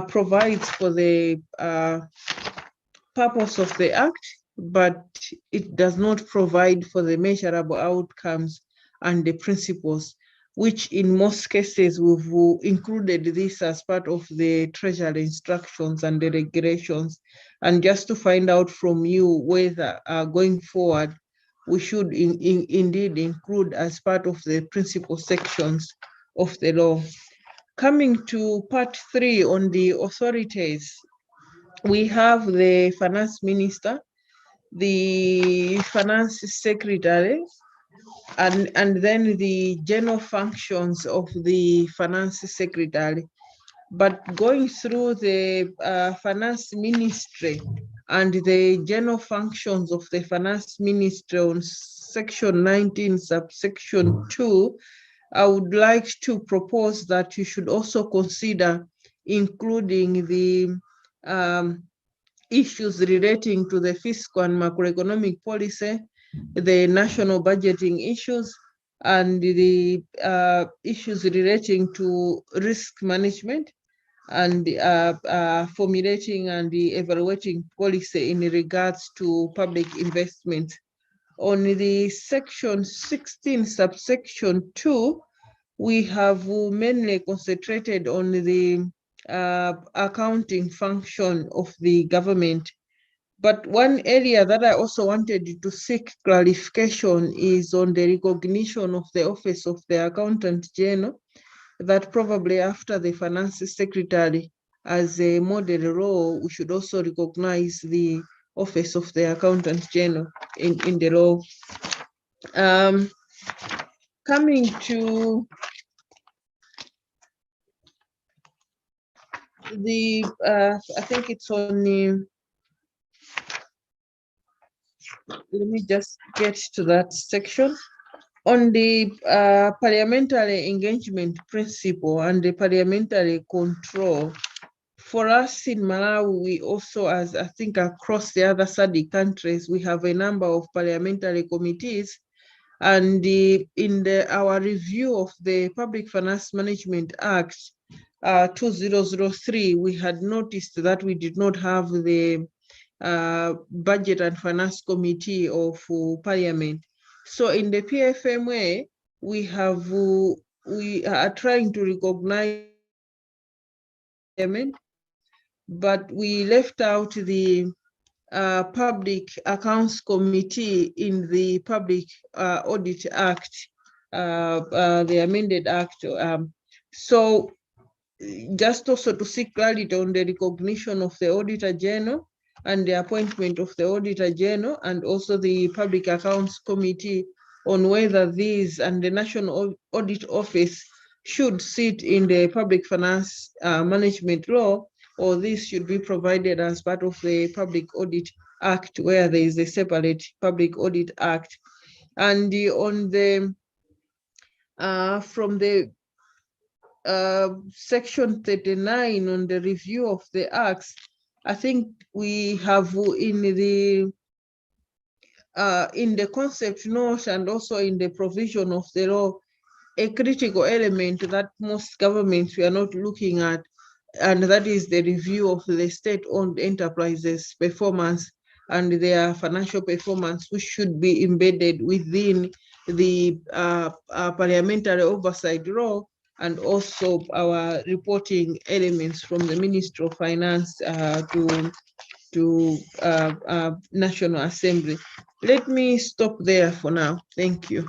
provides for the purpose of the act, but it does not provide for the measurable outcomes and the principles, which in most cases we've included this as part of the Treasury instructions and the regulations. And just to find out from you whether going forward, we should indeed include as part of the principal sections of the law. Coming to part 3 on the authorities, we have the finance minister, the finance secretary, and then the general functions of the finance secretary. But going through the finance ministry and the general functions of the finance ministry on section 19, subsection 2, I would like to propose that you should also consider including the issues relating to the fiscal and macroeconomic policy, the national budgeting issues, and the issues relating to risk management, and formulating and evaluating policy in regards to public investment. On the section 16, subsection 2, we have mainly concentrated on the accounting function of the government. But one area that I also wanted to seek clarification is on the recognition of the Office of the Accountant General, that probably after the Finance Secretary as a model role, we should also recognize the Office of the Accountant General in the law. Coming to the, I think it's on the, let me just get to that section. On the parliamentary engagement principle and the parliamentary control, for us in Malawi, we also, as I think across the other SADC countries, we have a number of parliamentary committees. And in our review of the Public Finance Management Act 2003, we had noticed that we did not have the Budget and Finance Committee of Parliament. So in the PFMA, we have we are trying to recognize, but we left out the Public Accounts Committee in the Public Audit Act, the amended act. So just also to seek clarity on the recognition of the Auditor General and the appointment of the Auditor General, and also the Public Accounts Committee, on whether these and the National Audit Office should sit in the Public Finance Management Law, or this should be provided as part of the Public Audit Act, where there is a separate Public Audit Act. And on the from the section 39 on the review of the acts, I think we have in the concept note and also in the provision of the law a critical element that most governments were not looking at, and that is the review of the state-owned enterprises' performance and their financial performance, which should be embedded within the parliamentary oversight law, and also our reporting elements from the Ministry of Finance to National Assembly. Let me stop there for now. Thank you.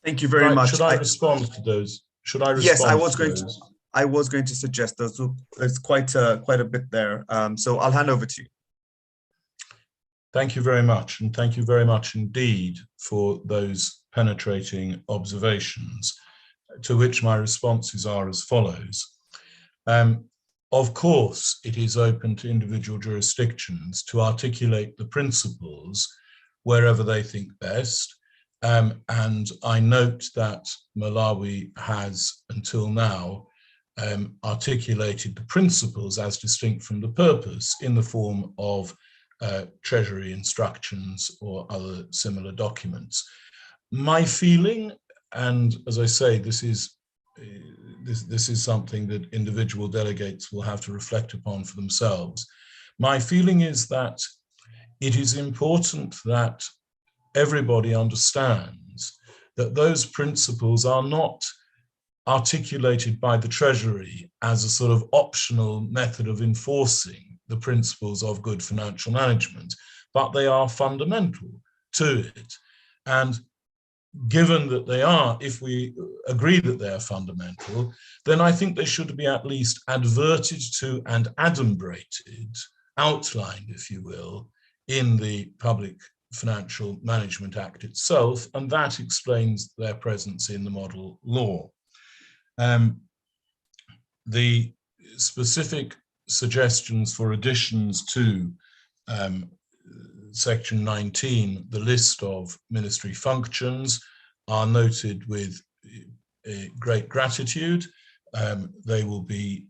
Thank you very much. Should I respond to those? Should I respond? Yes, I was going to suggest those. There's quite a bit there. So I'll hand over to you. Thank you very much, and thank you very much indeed for those penetrating observations, to which my responses are as follows. Of course, it is open to individual jurisdictions to articulate the principles wherever they think best. And I note that Malawi has, until now, articulated the principles as distinct from the purpose in the form of Treasury instructions or other similar documents. My feeling, and as I say, this is something that individual delegates will have to reflect upon for themselves. My feeling is that it is important that everybody understands that those principles are not articulated by the Treasury as a sort of optional method of enforcing the principles of good financial management, but they are fundamental to it. And given that they are, if we agree that they are fundamental, then I think they should be at least adverted to and adumbrated, outlined, if you will, in the Public Financial Management Act itself, and that explains their presence in the model law. The specific suggestions for additions to Section 19, the list of ministry functions, are noted with great gratitude. They will be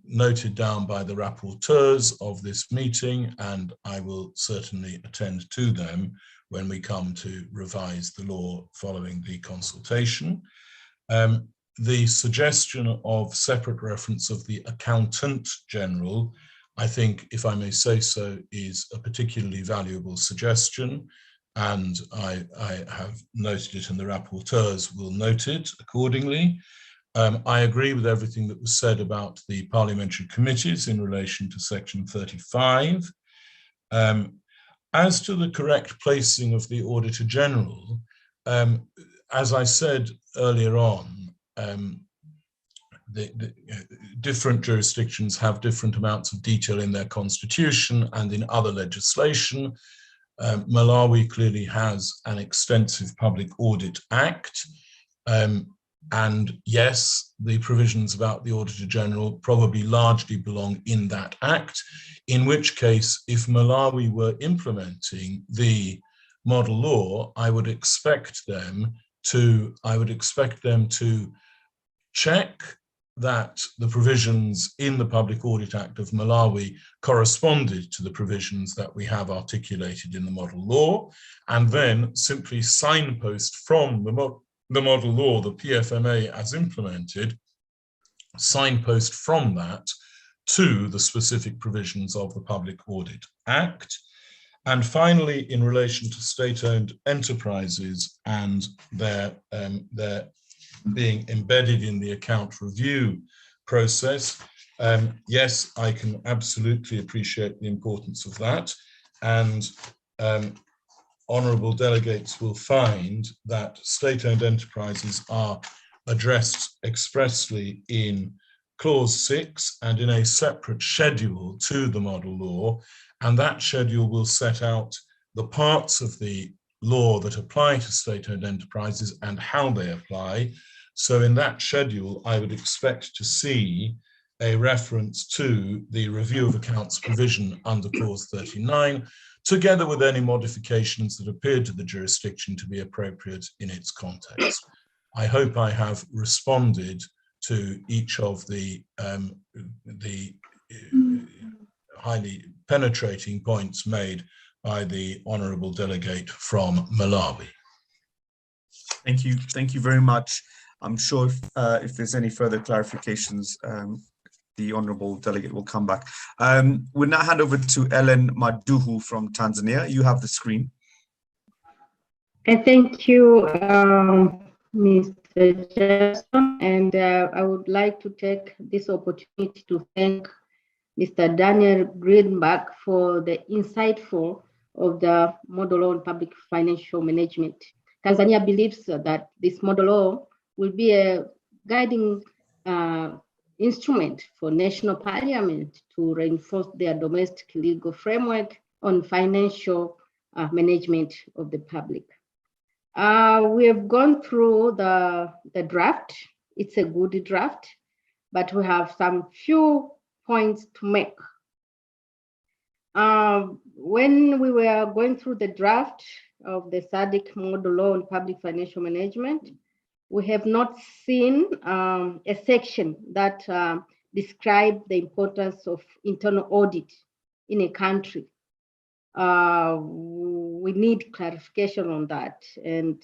noted down by the rapporteurs of this meeting, and I will certainly attend to them when we come to revise the law following the consultation. The suggestion of separate reference of the Accountant General, I think, if I may say so, is a particularly valuable suggestion, and I have noted it, and the rapporteurs will note it accordingly. I agree with everything that was said about the parliamentary committees in relation to Section 35. As to the correct placing of the Auditor General, as I said earlier on, the different jurisdictions have different amounts of detail in their constitution and in other legislation. Malawi clearly has an extensive Public Audit Act. And yes, the provisions about the Auditor General probably largely belong in that act, in which case, if Malawi were implementing the model law, I would expect them to check that the provisions in the Public Audit Act of Malawi corresponded to the provisions that we have articulated in the model law, and then simply signpost from the model law, the PFMA as implemented, signpost from that to the specific provisions of the Public Audit Act. And finally, in relation to state-owned enterprises and their being embedded in the account review process, yes, I can absolutely appreciate the importance of that. And honourable delegates will find that state-owned enterprises are addressed expressly in Clause 6 and in a separate schedule to the model law, and that schedule will set out the parts of the law that apply to state-owned enterprises and how they apply. So in that schedule, I would expect to see a reference to the review of accounts provision under Clause 39, together with any modifications that appear to the jurisdiction to be appropriate in its context. I hope I have responded to each of the highly penetrating points made by the honourable delegate from Malawi. Thank you very much. I'm sure if there's any further clarifications, the honourable delegate will come back. We'll now hand over to Ellen Maduhu from Tanzania. You have the screen. Thank you, Mr. Jackson, and I would like to take this opportunity to thank Mr. Daniel Greenberg for the insightful of the model law on public financial management. Tanzania believes that this model law will be a guiding instrument for national parliament to reinforce their domestic legal framework on financial management of the public. We have gone through the draft. It's a good draft, but we have some few points to make. When we were going through the draft of the SADC model law on public financial management, we have not seen a section that describes the importance of internal audit in a country. We need clarification on that, and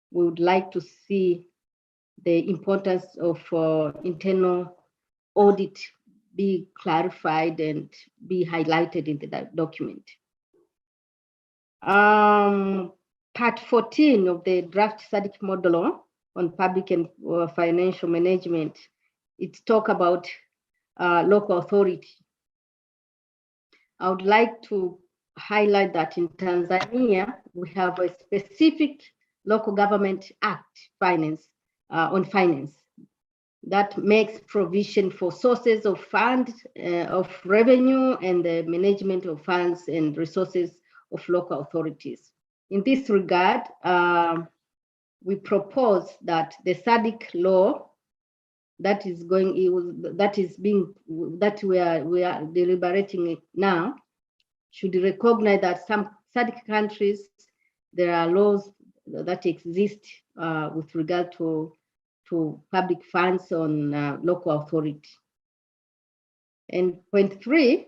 we would like to see the importance of internal audit be clarified and be highlighted in the document. Part 14 of the draft SADC model law on public and financial management, it talks about local authority. I would like to highlight that in Tanzania, we have a specific local government act on finance that makes provision for sources of funds of revenue and the management of funds and resources of local authorities. In this regard, we propose that the SADC law that we are deliberating it now should recognize that some SADC countries, there are laws that exist with regard to public funds on local authority. And point 3,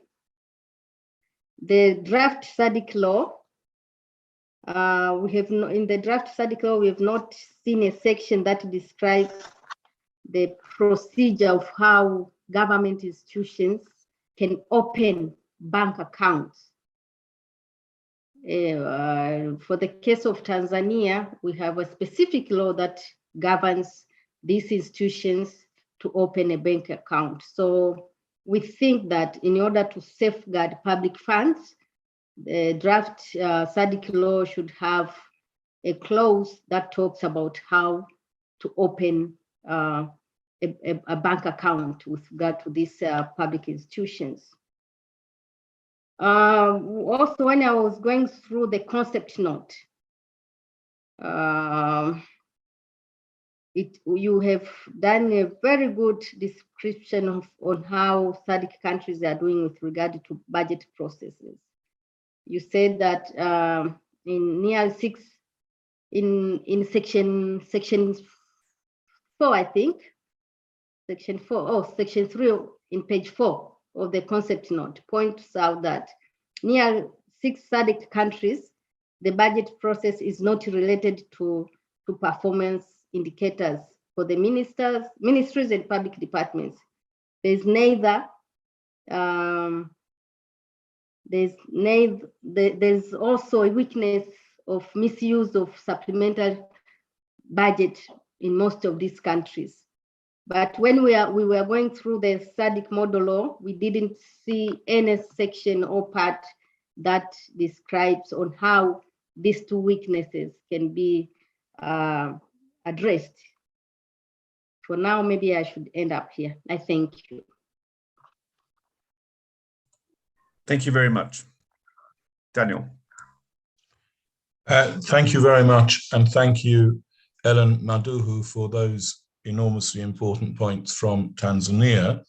the draft SADC law, in the draft SADC law, we have not seen a section that describes the procedure of how government institutions can open bank accounts. For the case of Tanzania, we have a specific law that governs these institutions to open a bank account. So we think that in order to safeguard public funds, the draft SADC law should have a clause that talks about how to open a bank account with regard to these public institutions. Also, when I was going through the concept note, you have done a very good description on how SADC countries are doing with regard to budget processes. You said that in near 6, in section 4, I think, section 3 in page 4 of the concept note points out that near 6 SADC countries, the budget process is not related to performance indicators for the ministries and public departments. There's neither there's also a weakness of misuse of supplemental budget in most of these countries. But when we were going through the SADC model law, we didn't see any section or part that describes on how these two weaknesses can be addressed. For now, maybe I should end up here. I thank you. Thank you very much. Daniel. Thank you very much, and thank you, Ellen Maduhu, for those enormously important points from Tanzania.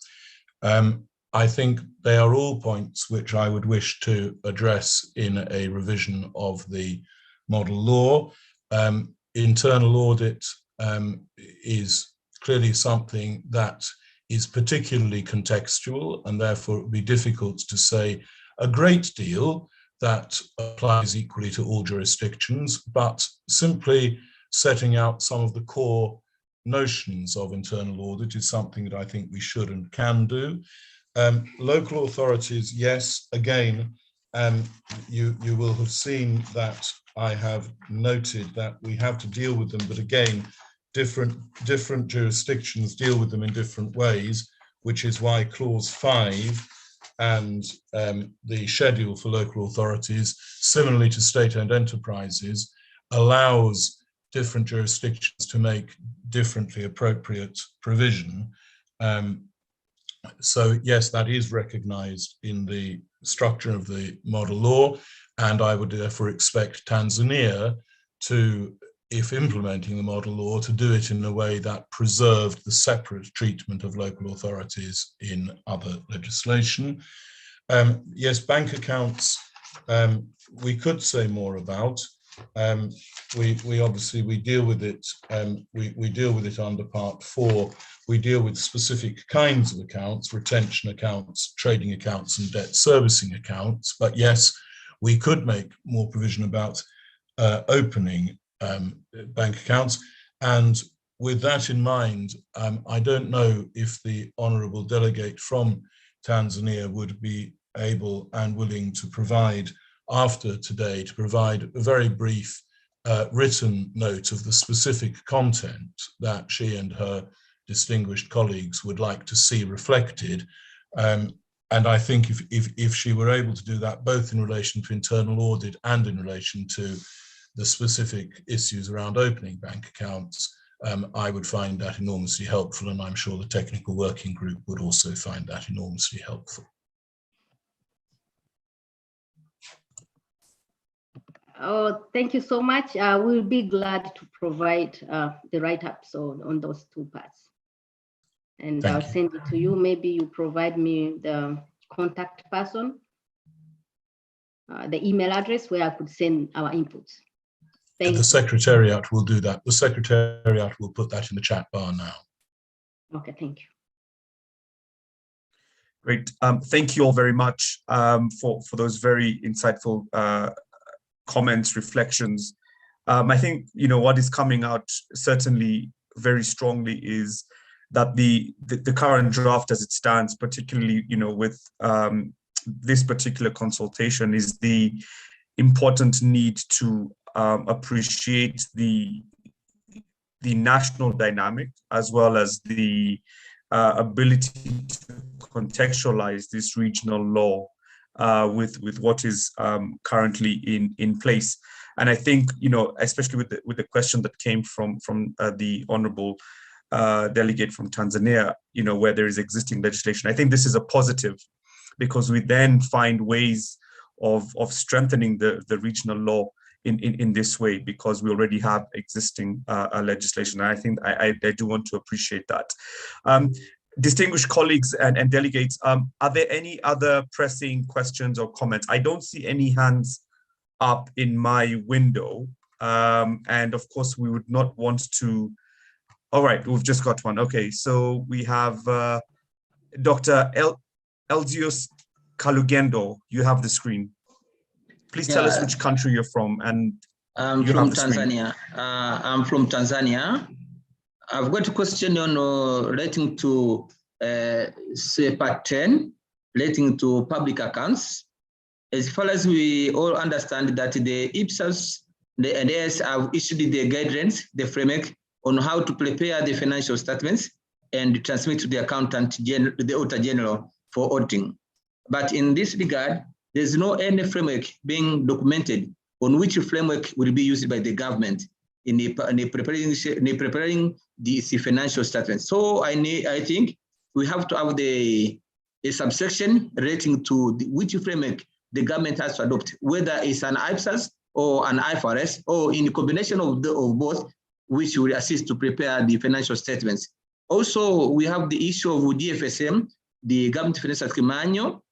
I think they are all points which I would wish to address in a revision of the model law. Internal audit is clearly something that is particularly contextual, and therefore it would be difficult to say a great deal that applies equally to all jurisdictions, but simply setting out some of the core notions of internal audit is something that I think we should and can do. Local authorities, yes, again, you will have seen that I have noted that we have to deal with them, but again, different jurisdictions deal with them in different ways, which is why clause 5 and the schedule for local authorities, similarly to state-owned enterprises, allows different jurisdictions to make differently appropriate provision. So yes, that is recognized in the structure of the model law, and I would therefore expect Tanzania to, if implementing the model law, to do it in a way that preserved the separate treatment of local authorities in other legislation. Yes, bank accounts, we could say more about. We obviously deal with it. We deal with it under Part 4. We deal with specific kinds of accounts: retention accounts, trading accounts, and debt servicing accounts. But yes, we could make more provision about opening bank accounts. And with that in mind, I don't know if the honourable delegate from Tanzania would be able and willing to provide, after today, to provide a very brief written note of the specific content that she and her distinguished colleagues would like to see reflected. And I think if she were able to do that, both in relation to internal audit and in relation to the specific issues around opening bank accounts, I would find that enormously helpful, and I'm sure the technical working group would also find that enormously helpful. Oh, thank you so much. We'll be glad to provide the write-ups on those two parts. And I'll send it to you. Maybe you provide me the contact person, the email address where I could send our inputs. The Secretariat will do that. The Secretariat will put that in the chat bar now. Okay, thank you. Great. Thank you all very much for those very insightful comments, reflections. I think, you know, what is coming out certainly very strongly is that the current draft as it stands, particularly, you know, with this particular consultation, is the important need to appreciate the national dynamic, as well as the ability to contextualize this regional law with what is currently in place. And I think, you know, especially with the question that came from the honorable delegate from Tanzania, you know, where there is existing legislation, I think this is a positive, because we then find ways of strengthening the regional law in this way, because we already have existing legislation. And I think I do want to appreciate that. Distinguished colleagues and delegates, are there any other pressing questions or comments? I don't see any hands up in my window. And of course, we would not want to. All right, we've just got one. Okay, so we have Dr. Elzius Kalugendo. You have the screen. Please tell us which country you're from. And I'm from Tanzania. I'm from Tanzania. I've got a question on relating to say part 10, relating to public accounts. as far as we all understand that the IPSAS, the NDS have issued the guidelines, the framework on how to prepare the financial statements and transmit to the accountant, the auditor general for auditing. But in this regard, there's no any framework being documented on which framework will be used by the government in preparing the financial statements. So I think we have to have a subsection relating to which framework the government has to adopt, whether it's an IPSAS or an IFRS, or in combination of both, which will assist to prepare the financial statements. Also, we have the issue of DFSM, the Government Financial Manual,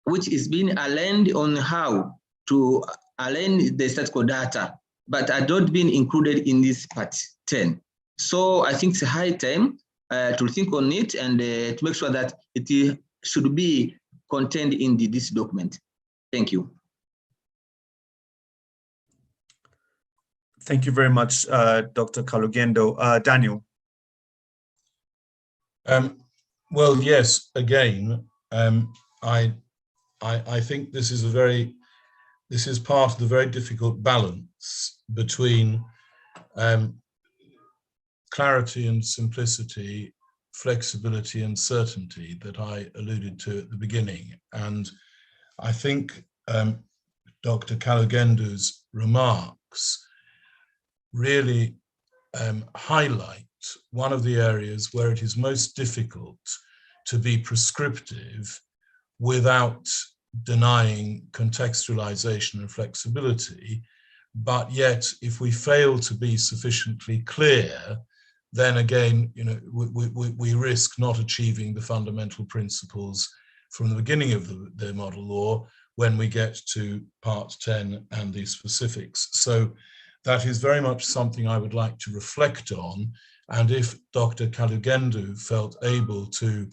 which is being aligned on how to align the statistical data, but are not being included in this part 10. So I think it's high time to think on it and to make sure that it should be contained in this document. Thank you. Thank you very much, Dr. Kalugendo. Daniel. Well, yes, again, I think this is part of the very difficult balance between clarity and simplicity, flexibility and certainty that I alluded to at the beginning. And I think Dr. Kalugendo's remarks really highlight one of the areas where it is most difficult to be prescriptive without denying contextualization and flexibility. But yet, if we fail to be sufficiently clear, then again, you know, we risk not achieving the fundamental principles from the beginning of the model law when we get to part 10 and the specifics. So that is very much something I would like to reflect on. And if Dr. Kalugendo felt able to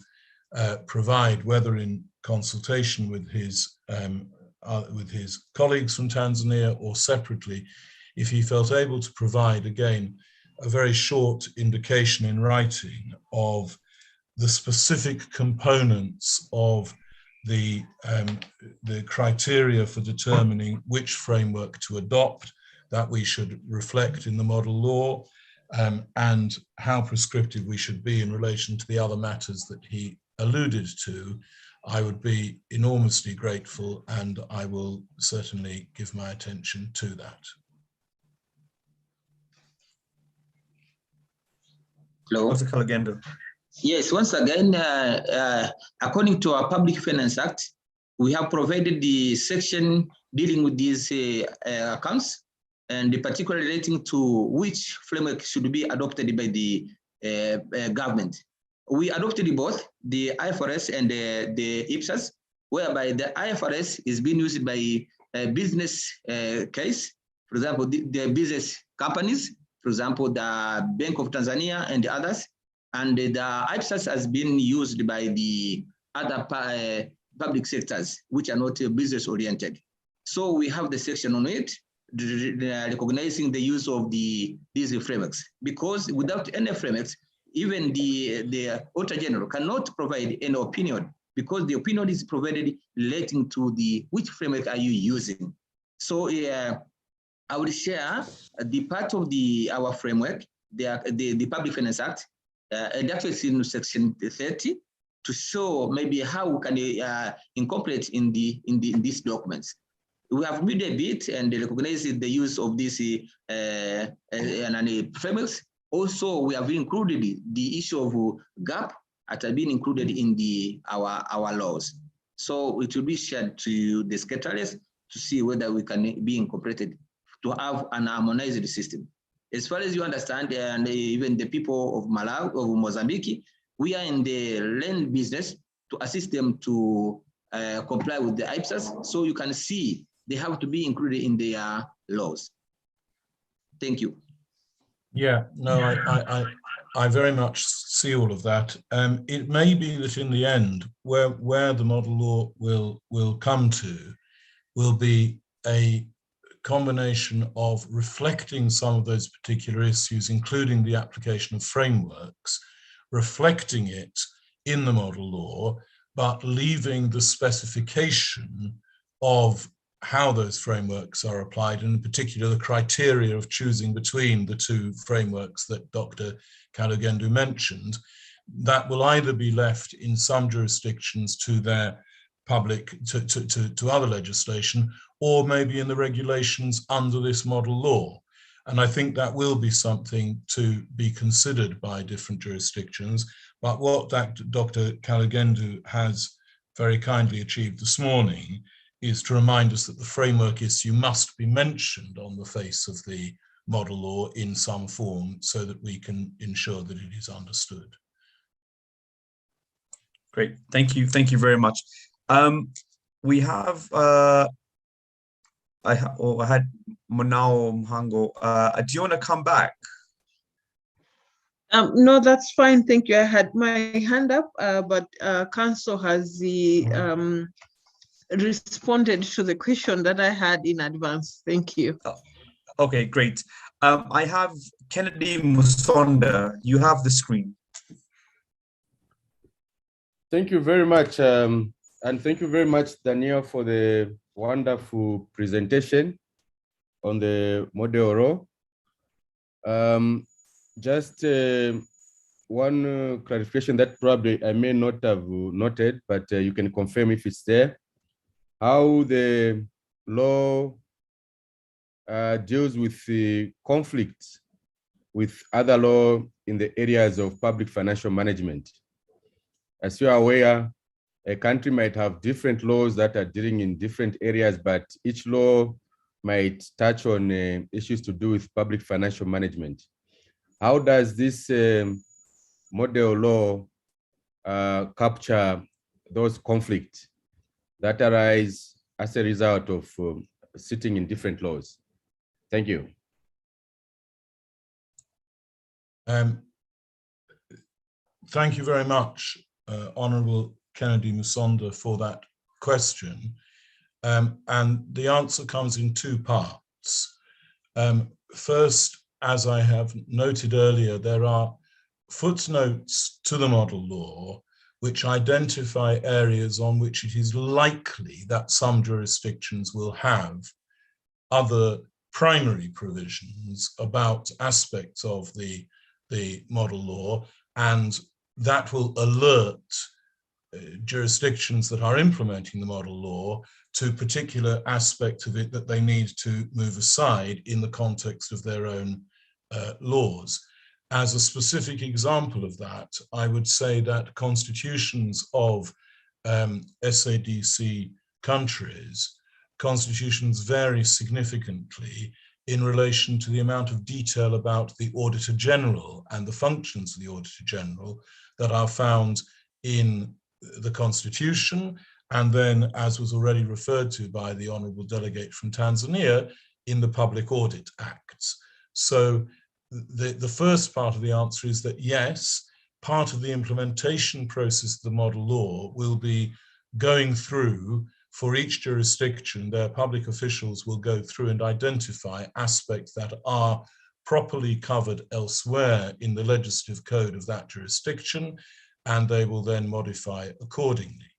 provide, whether in consultation with his colleagues from Tanzania or separately, if he felt able to provide, again, a very short indication in writing of the specific components of the criteria for determining which framework to adopt that we should reflect in the model law, and how prescriptive we should be in relation to the other matters that he alluded to, I would be enormously grateful, and I will certainly give my attention to that. Hello. Dr. Kalugendo. Yes, once again, according to our Public Finance Act, we have provided the section dealing with these accounts, and particularly relating to which framework should be adopted by the government. We adopted both the IFRS and the IPSAS, whereby the IFRS is being used by a business case, for example, the business companies, for example, the Bank of Tanzania and the others, and the IPSAS has been used by the other public sectors, which are not business oriented. So we have the section on it, recognizing the use of these frameworks, because without any frameworks, even the Auditor General cannot provide any opinion, because the opinion is provided relating to which framework are you using. So I will share the part of our framework, the Public Finance Act, and that is in section 30, to show maybe how we can incorporate in these documents. We have made a bit and recognized the use of these frameworks. Also, we have included the issue of gap that have been included in our laws. So it will be shared to the secretaries to see whether we can be incorporated to have an harmonized system. As far as you understand, and even the people of Malawi, of Mozambique, we are in the land business to assist them to comply with the IPSAS. So you can see they have to be included in their laws. Thank you. Yeah, no, I very much see all of that. It may be that in the end, where the model law will come to, will be a combination of reflecting some of those particular issues, including the application of frameworks, reflecting it in the model law, but leaving the specification of how those frameworks are applied, and in particular the criteria of choosing between the two frameworks that Dr. Kalogendu mentioned, that will either be left in some jurisdictions to their public, to other legislation, or maybe in the regulations under this model law. And I think that will be something to be considered by different jurisdictions. But what Dr. Kalogendu has very kindly achieved this morning is to remind us that the framework issue must be mentioned on the face of the model law in some form so that we can ensure that it is understood. Great, thank you very much. We have, I had Monao Mhango. Do you want to come back? No, that's fine. Thank you. I had my hand up, but Council has responded to the question that I had in advance. Thank you. Okay, great. I have Kennedy Musonda. You have the screen. Thank you very much. And thank you very much, Daniel, for the wonderful presentation on the model law. Just one clarification that probably I may not have noted, but you can confirm if it's there. How the law deals with the conflicts with other law in the areas of public financial management. As you are aware, a country might have different laws that are dealing in different areas, but each law might touch on issues to do with public financial management. How does this model law capture those conflicts that arise as a result of sitting in different laws? Thank you. Thank you very much, Honourable Kennedy Musonda, for that question. And the answer comes in two parts. First, as I have noted earlier, there are footnotes to the model law which identify areas on which it is likely that some jurisdictions will have other primary provisions about aspects of the model law, and that will alert jurisdictions that are implementing the model law to particular aspects of it that they need to move aside in the context of their own laws. As a specific example of that, I would say that constitutions of SADC countries, constitutions vary significantly in relation to the amount of detail about the Auditor General and the functions of the Auditor General that are found in the Constitution, and then, as was already referred to by the Honourable Delegate from Tanzania, in the Public Audit Acts. So the first part of the answer is that yes, part of the implementation process of the model law will be going through, for each jurisdiction, their public officials will go through and identify aspects that are properly covered elsewhere in the legislative code of that jurisdiction, and they will then modify accordingly.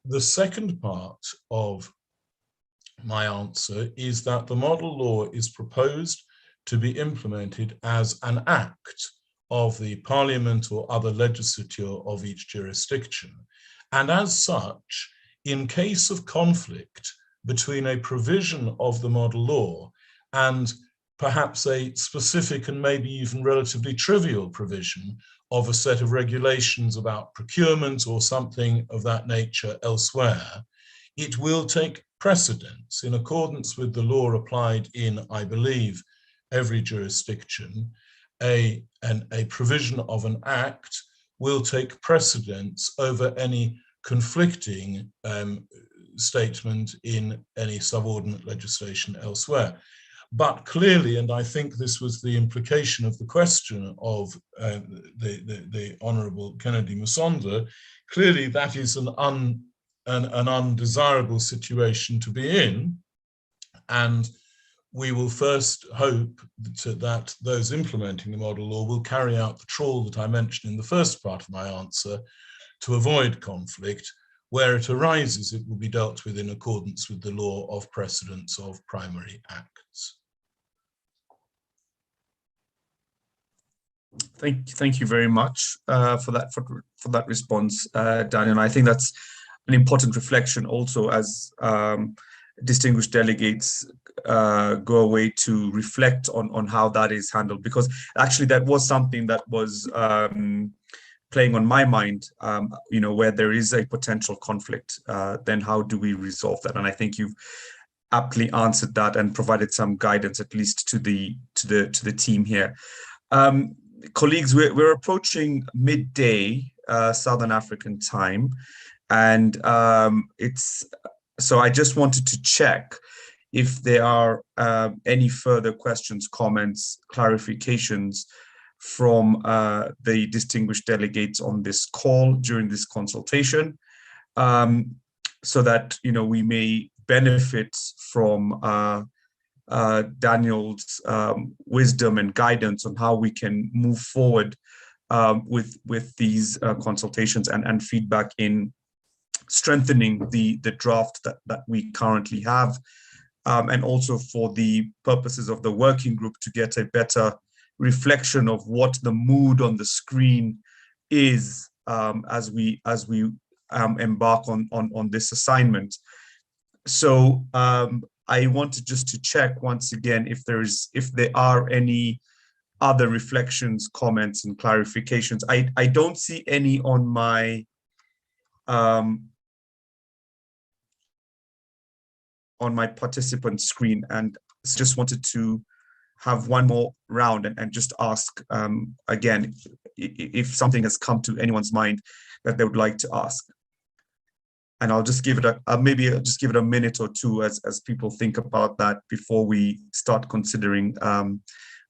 The second part of my answer is that the model law is proposed to be implemented as an act of the Parliament or other legislature of each jurisdiction. And as such, in case of conflict between a provision of the model law and perhaps a specific and maybe even relatively trivial provision of a set of regulations about procurement or something of that nature elsewhere, it will take precedence in accordance with the law applied in, I believe, every jurisdiction. A provision of an act will take precedence over any conflicting statement in any subordinate legislation elsewhere. But clearly, and I think this was the implication of the question of the Honourable Kennedy Musonda, clearly that is an undesirable situation to be in, and we will first hope that those implementing the model law will carry out the trawl that I mentioned in the first part of my answer to avoid conflict, Where it arises, it will be dealt with in accordance with the law of precedence of primary acts. Thank you very much for that response, Daniel. I think that's an important reflection also as distinguished delegates go away to reflect on how that is handled, because actually that was something that was playing on my mind, where there is a potential conflict, then how do we resolve that? And I think you've aptly answered that and provided some guidance, at least to the team here. Colleagues, we're approaching midday Southern African time, and so I just wanted to check if there are any further questions, comments, clarifications from the distinguished delegates on this call during this consultation, so that we may benefit from Daniel's wisdom and guidance on how we can move forward with these consultations and feedback in strengthening the draft that we currently have, and also for the purposes of the working group to get a better reflection of what the mood on the screen is as we embark on this assignment. So I wanted just to check once again if there are any other reflections, comments, and clarifications. I don't see any on my participant screen, and just wanted to have one more round and just ask again if something has come to anyone's mind that they would like to ask. And I'll just give it maybe just give it a minute or two as people think about that before we start considering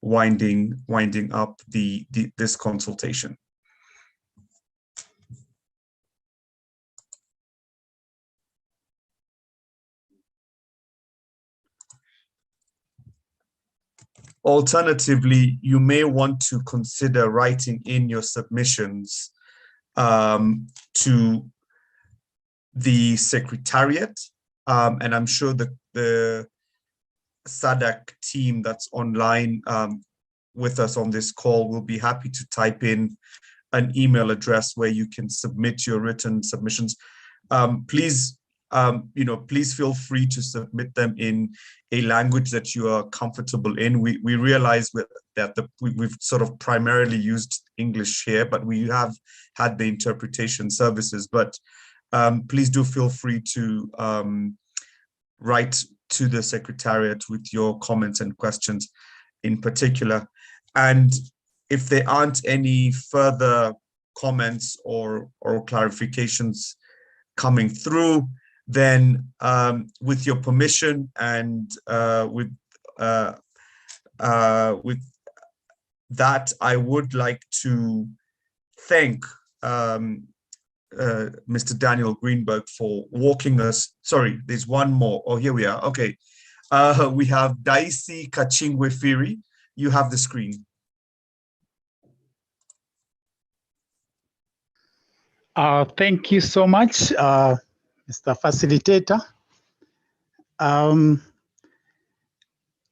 winding up this consultation. Alternatively, you may want to consider writing in your submissions to the Secretariat, and I'm sure the SADC team that's online with us on this call will be happy to type in an email address where you can submit your written submissions. Please feel free to submit them in a language that you are comfortable in. We realize that we've sort of primarily used English here, but we have had the interpretation services. But please do feel free to write to the Secretariat with your comments and questions in particular. And if there aren't any further comments or clarifications coming through, then with your permission and with that, I would like to thank Mr. Daniel Greenberg for walking us. Sorry, there's one more. Oh, here we are. Okay. We have Daisy Kachingwe Firi. You have the screen. Thank you so much, Mr. Facilitator.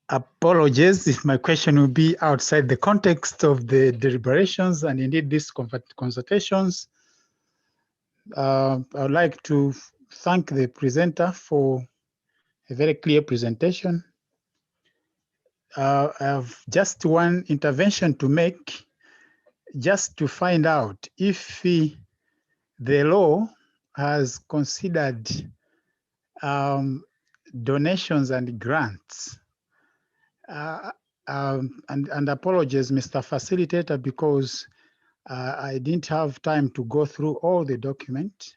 Apologies if my question will be outside the context of the deliberations and indeed these consultations. I would like to thank the presenter for a very clear presentation. I have just one intervention to make, just to find out if the law has considered donations and grants. And apologies, Mr. Facilitator, because I didn't have time to go through all the document.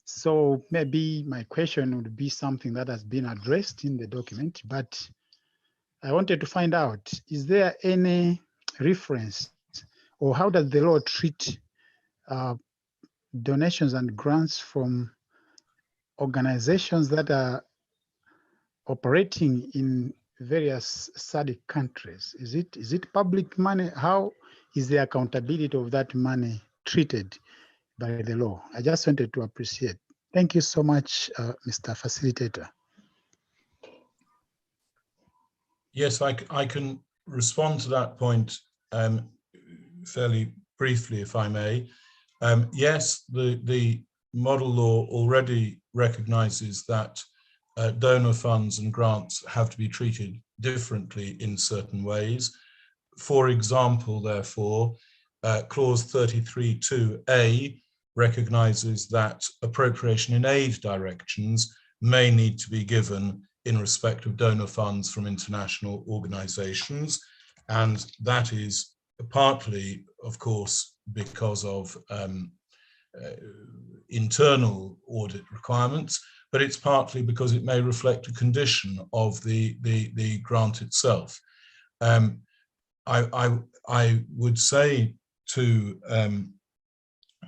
So maybe my question would be something that has been addressed in the document, but I wanted to find out, is there any reference or how does the law treat donations and grants from organizations that are operating in various SADC countries? Is it public money? How is the accountability of that money treated by the law? I just wanted to appreciate Thank you so much, Mr. Facilitator. Yes, I can respond to that point fairly briefly, if I may. Yes, the model law already recognizes that donor funds and grants have to be treated differently in certain ways. For example, therefore, clause 33(2)(a) recognizes that appropriation in aid directions may need to be given in respect of donor funds from international organizations. And that is partly, of course, because of internal audit requirements, but it's partly because it may reflect a condition of the grant itself. I would say to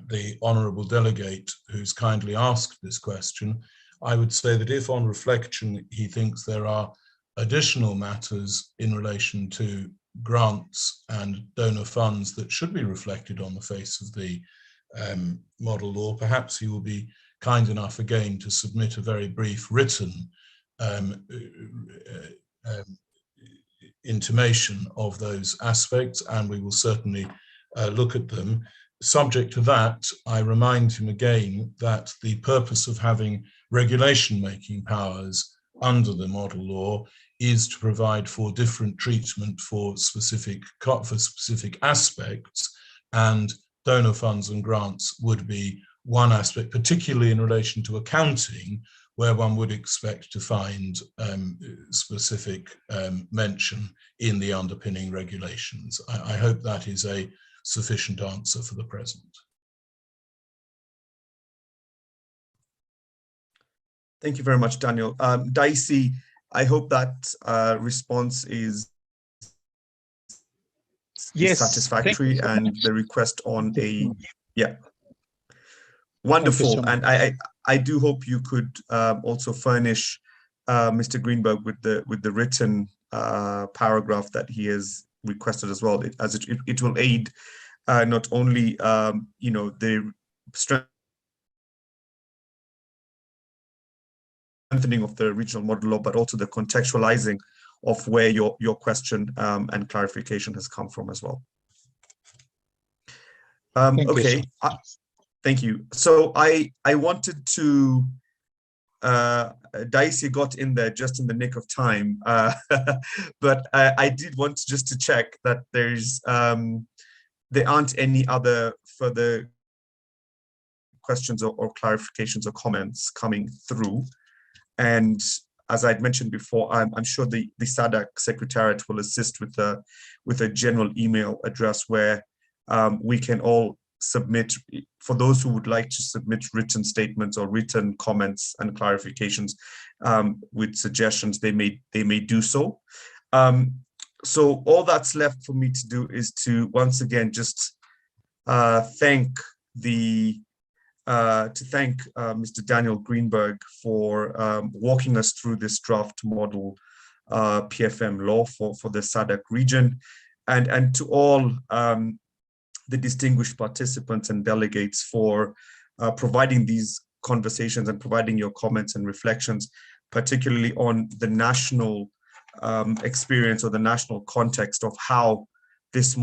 the honourable delegate who's kindly asked this question, I would say that if on reflection he thinks there are additional matters in relation to grants and donor funds that should be reflected on the face of the model law, perhaps he will be kind enough again to submit a very brief written intimation of those aspects, and we will certainly look at them. Subject to that, I remind him again that the purpose of having regulation-making powers under the model law is to provide for different treatment for specific aspects, and donor funds and grants would be one aspect, particularly in relation to accounting, where one would expect to find specific mention in the underpinning regulations. I hope that is a sufficient answer for the present. Thank you very much, Daniel. Dicey, I hope that response is satisfactory, and the request on a, yeah. Wonderful. So and I do hope you could also furnish Mr. Greenberg with the written paragraph that he has requested as well, as it will aid not only the strengthening of the regional model law, but also the contextualizing of where your question and clarification has come from as well. Okay. Thank you. So I wanted to, Dicey got in there just in the nick of time, but I did want just to check that there aren't any other further questions or clarifications or comments coming through. And as I'd mentioned before, I'm sure the SADC Secretariat will assist with a general email address where we can all submit, for those who would like to submit written statements or written comments and clarifications with suggestions, they may do so. So all that's left for me to do is to once again just thank Mr. Daniel Greenberg for walking us through this draft model PFM law for the SADC region, and to all the distinguished participants and delegates for providing these conversations and providing your comments and reflections, particularly on the national experience or the national context of how this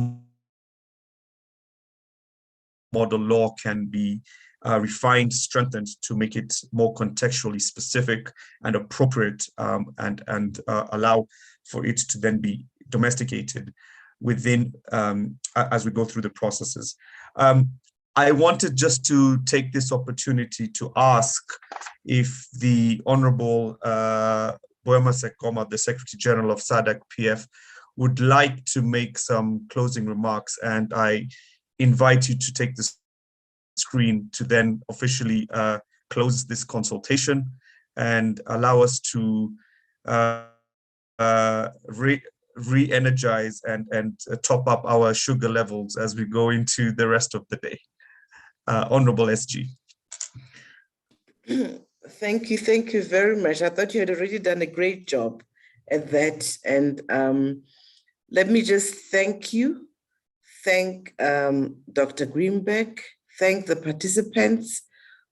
model law can be refined, strengthened to make it more contextually specific and appropriate, and allow for it to then be domesticated within as we go through the processes. I wanted just to take this opportunity to ask if the Honorable Boema Sekoma, the Secretary General of SADC PF, would like to make some closing remarks, and I invite you to take the screen to then officially close this consultation and allow us to re-energize and top up our sugar levels as we go into the rest of the day. Honorable SG. Thank you very much. I thought you had already done a great job at that. And let me just thank you, thank Dr. Greenberg, thank the participants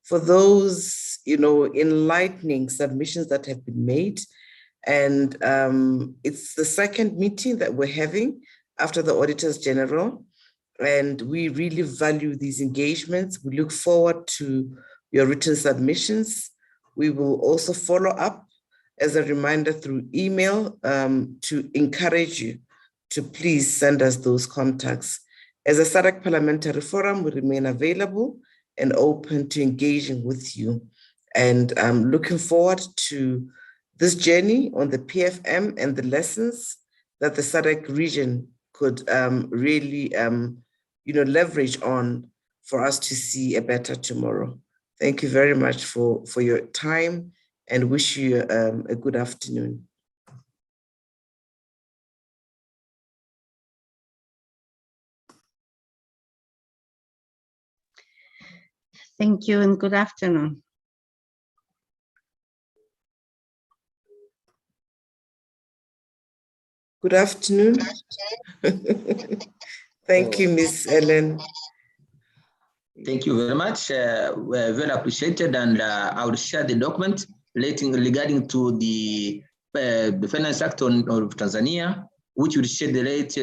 for those, enlightening submissions that have been made. And it's the second meeting that we're having after the Auditors General. And we really value these engagements. We look forward to your written submissions. We will also follow up as a reminder through email to encourage you to please send us those contacts. As a SADC Parliamentary Forum, we remain available and open to engaging with you. And I'm looking forward to this journey on the PFM and the lessons that the SADC region could really leverage on for us to see a better tomorrow. Thank you very much for your time and wish you a good afternoon. Thank you and good afternoon. Good afternoon. Thank you, Ms. Ellen. Thank you very much. We're very appreciated, and I will share the document regarding to the Finance Act of Tanzania, which will shed the light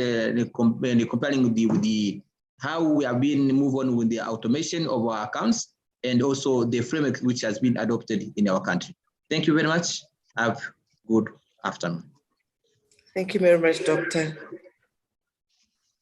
comparing with the how we have been moving on with the automation of our accounts and also the framework which has been adopted in our country. Thank you very much. Have a good afternoon. Thank you very much, Doctor.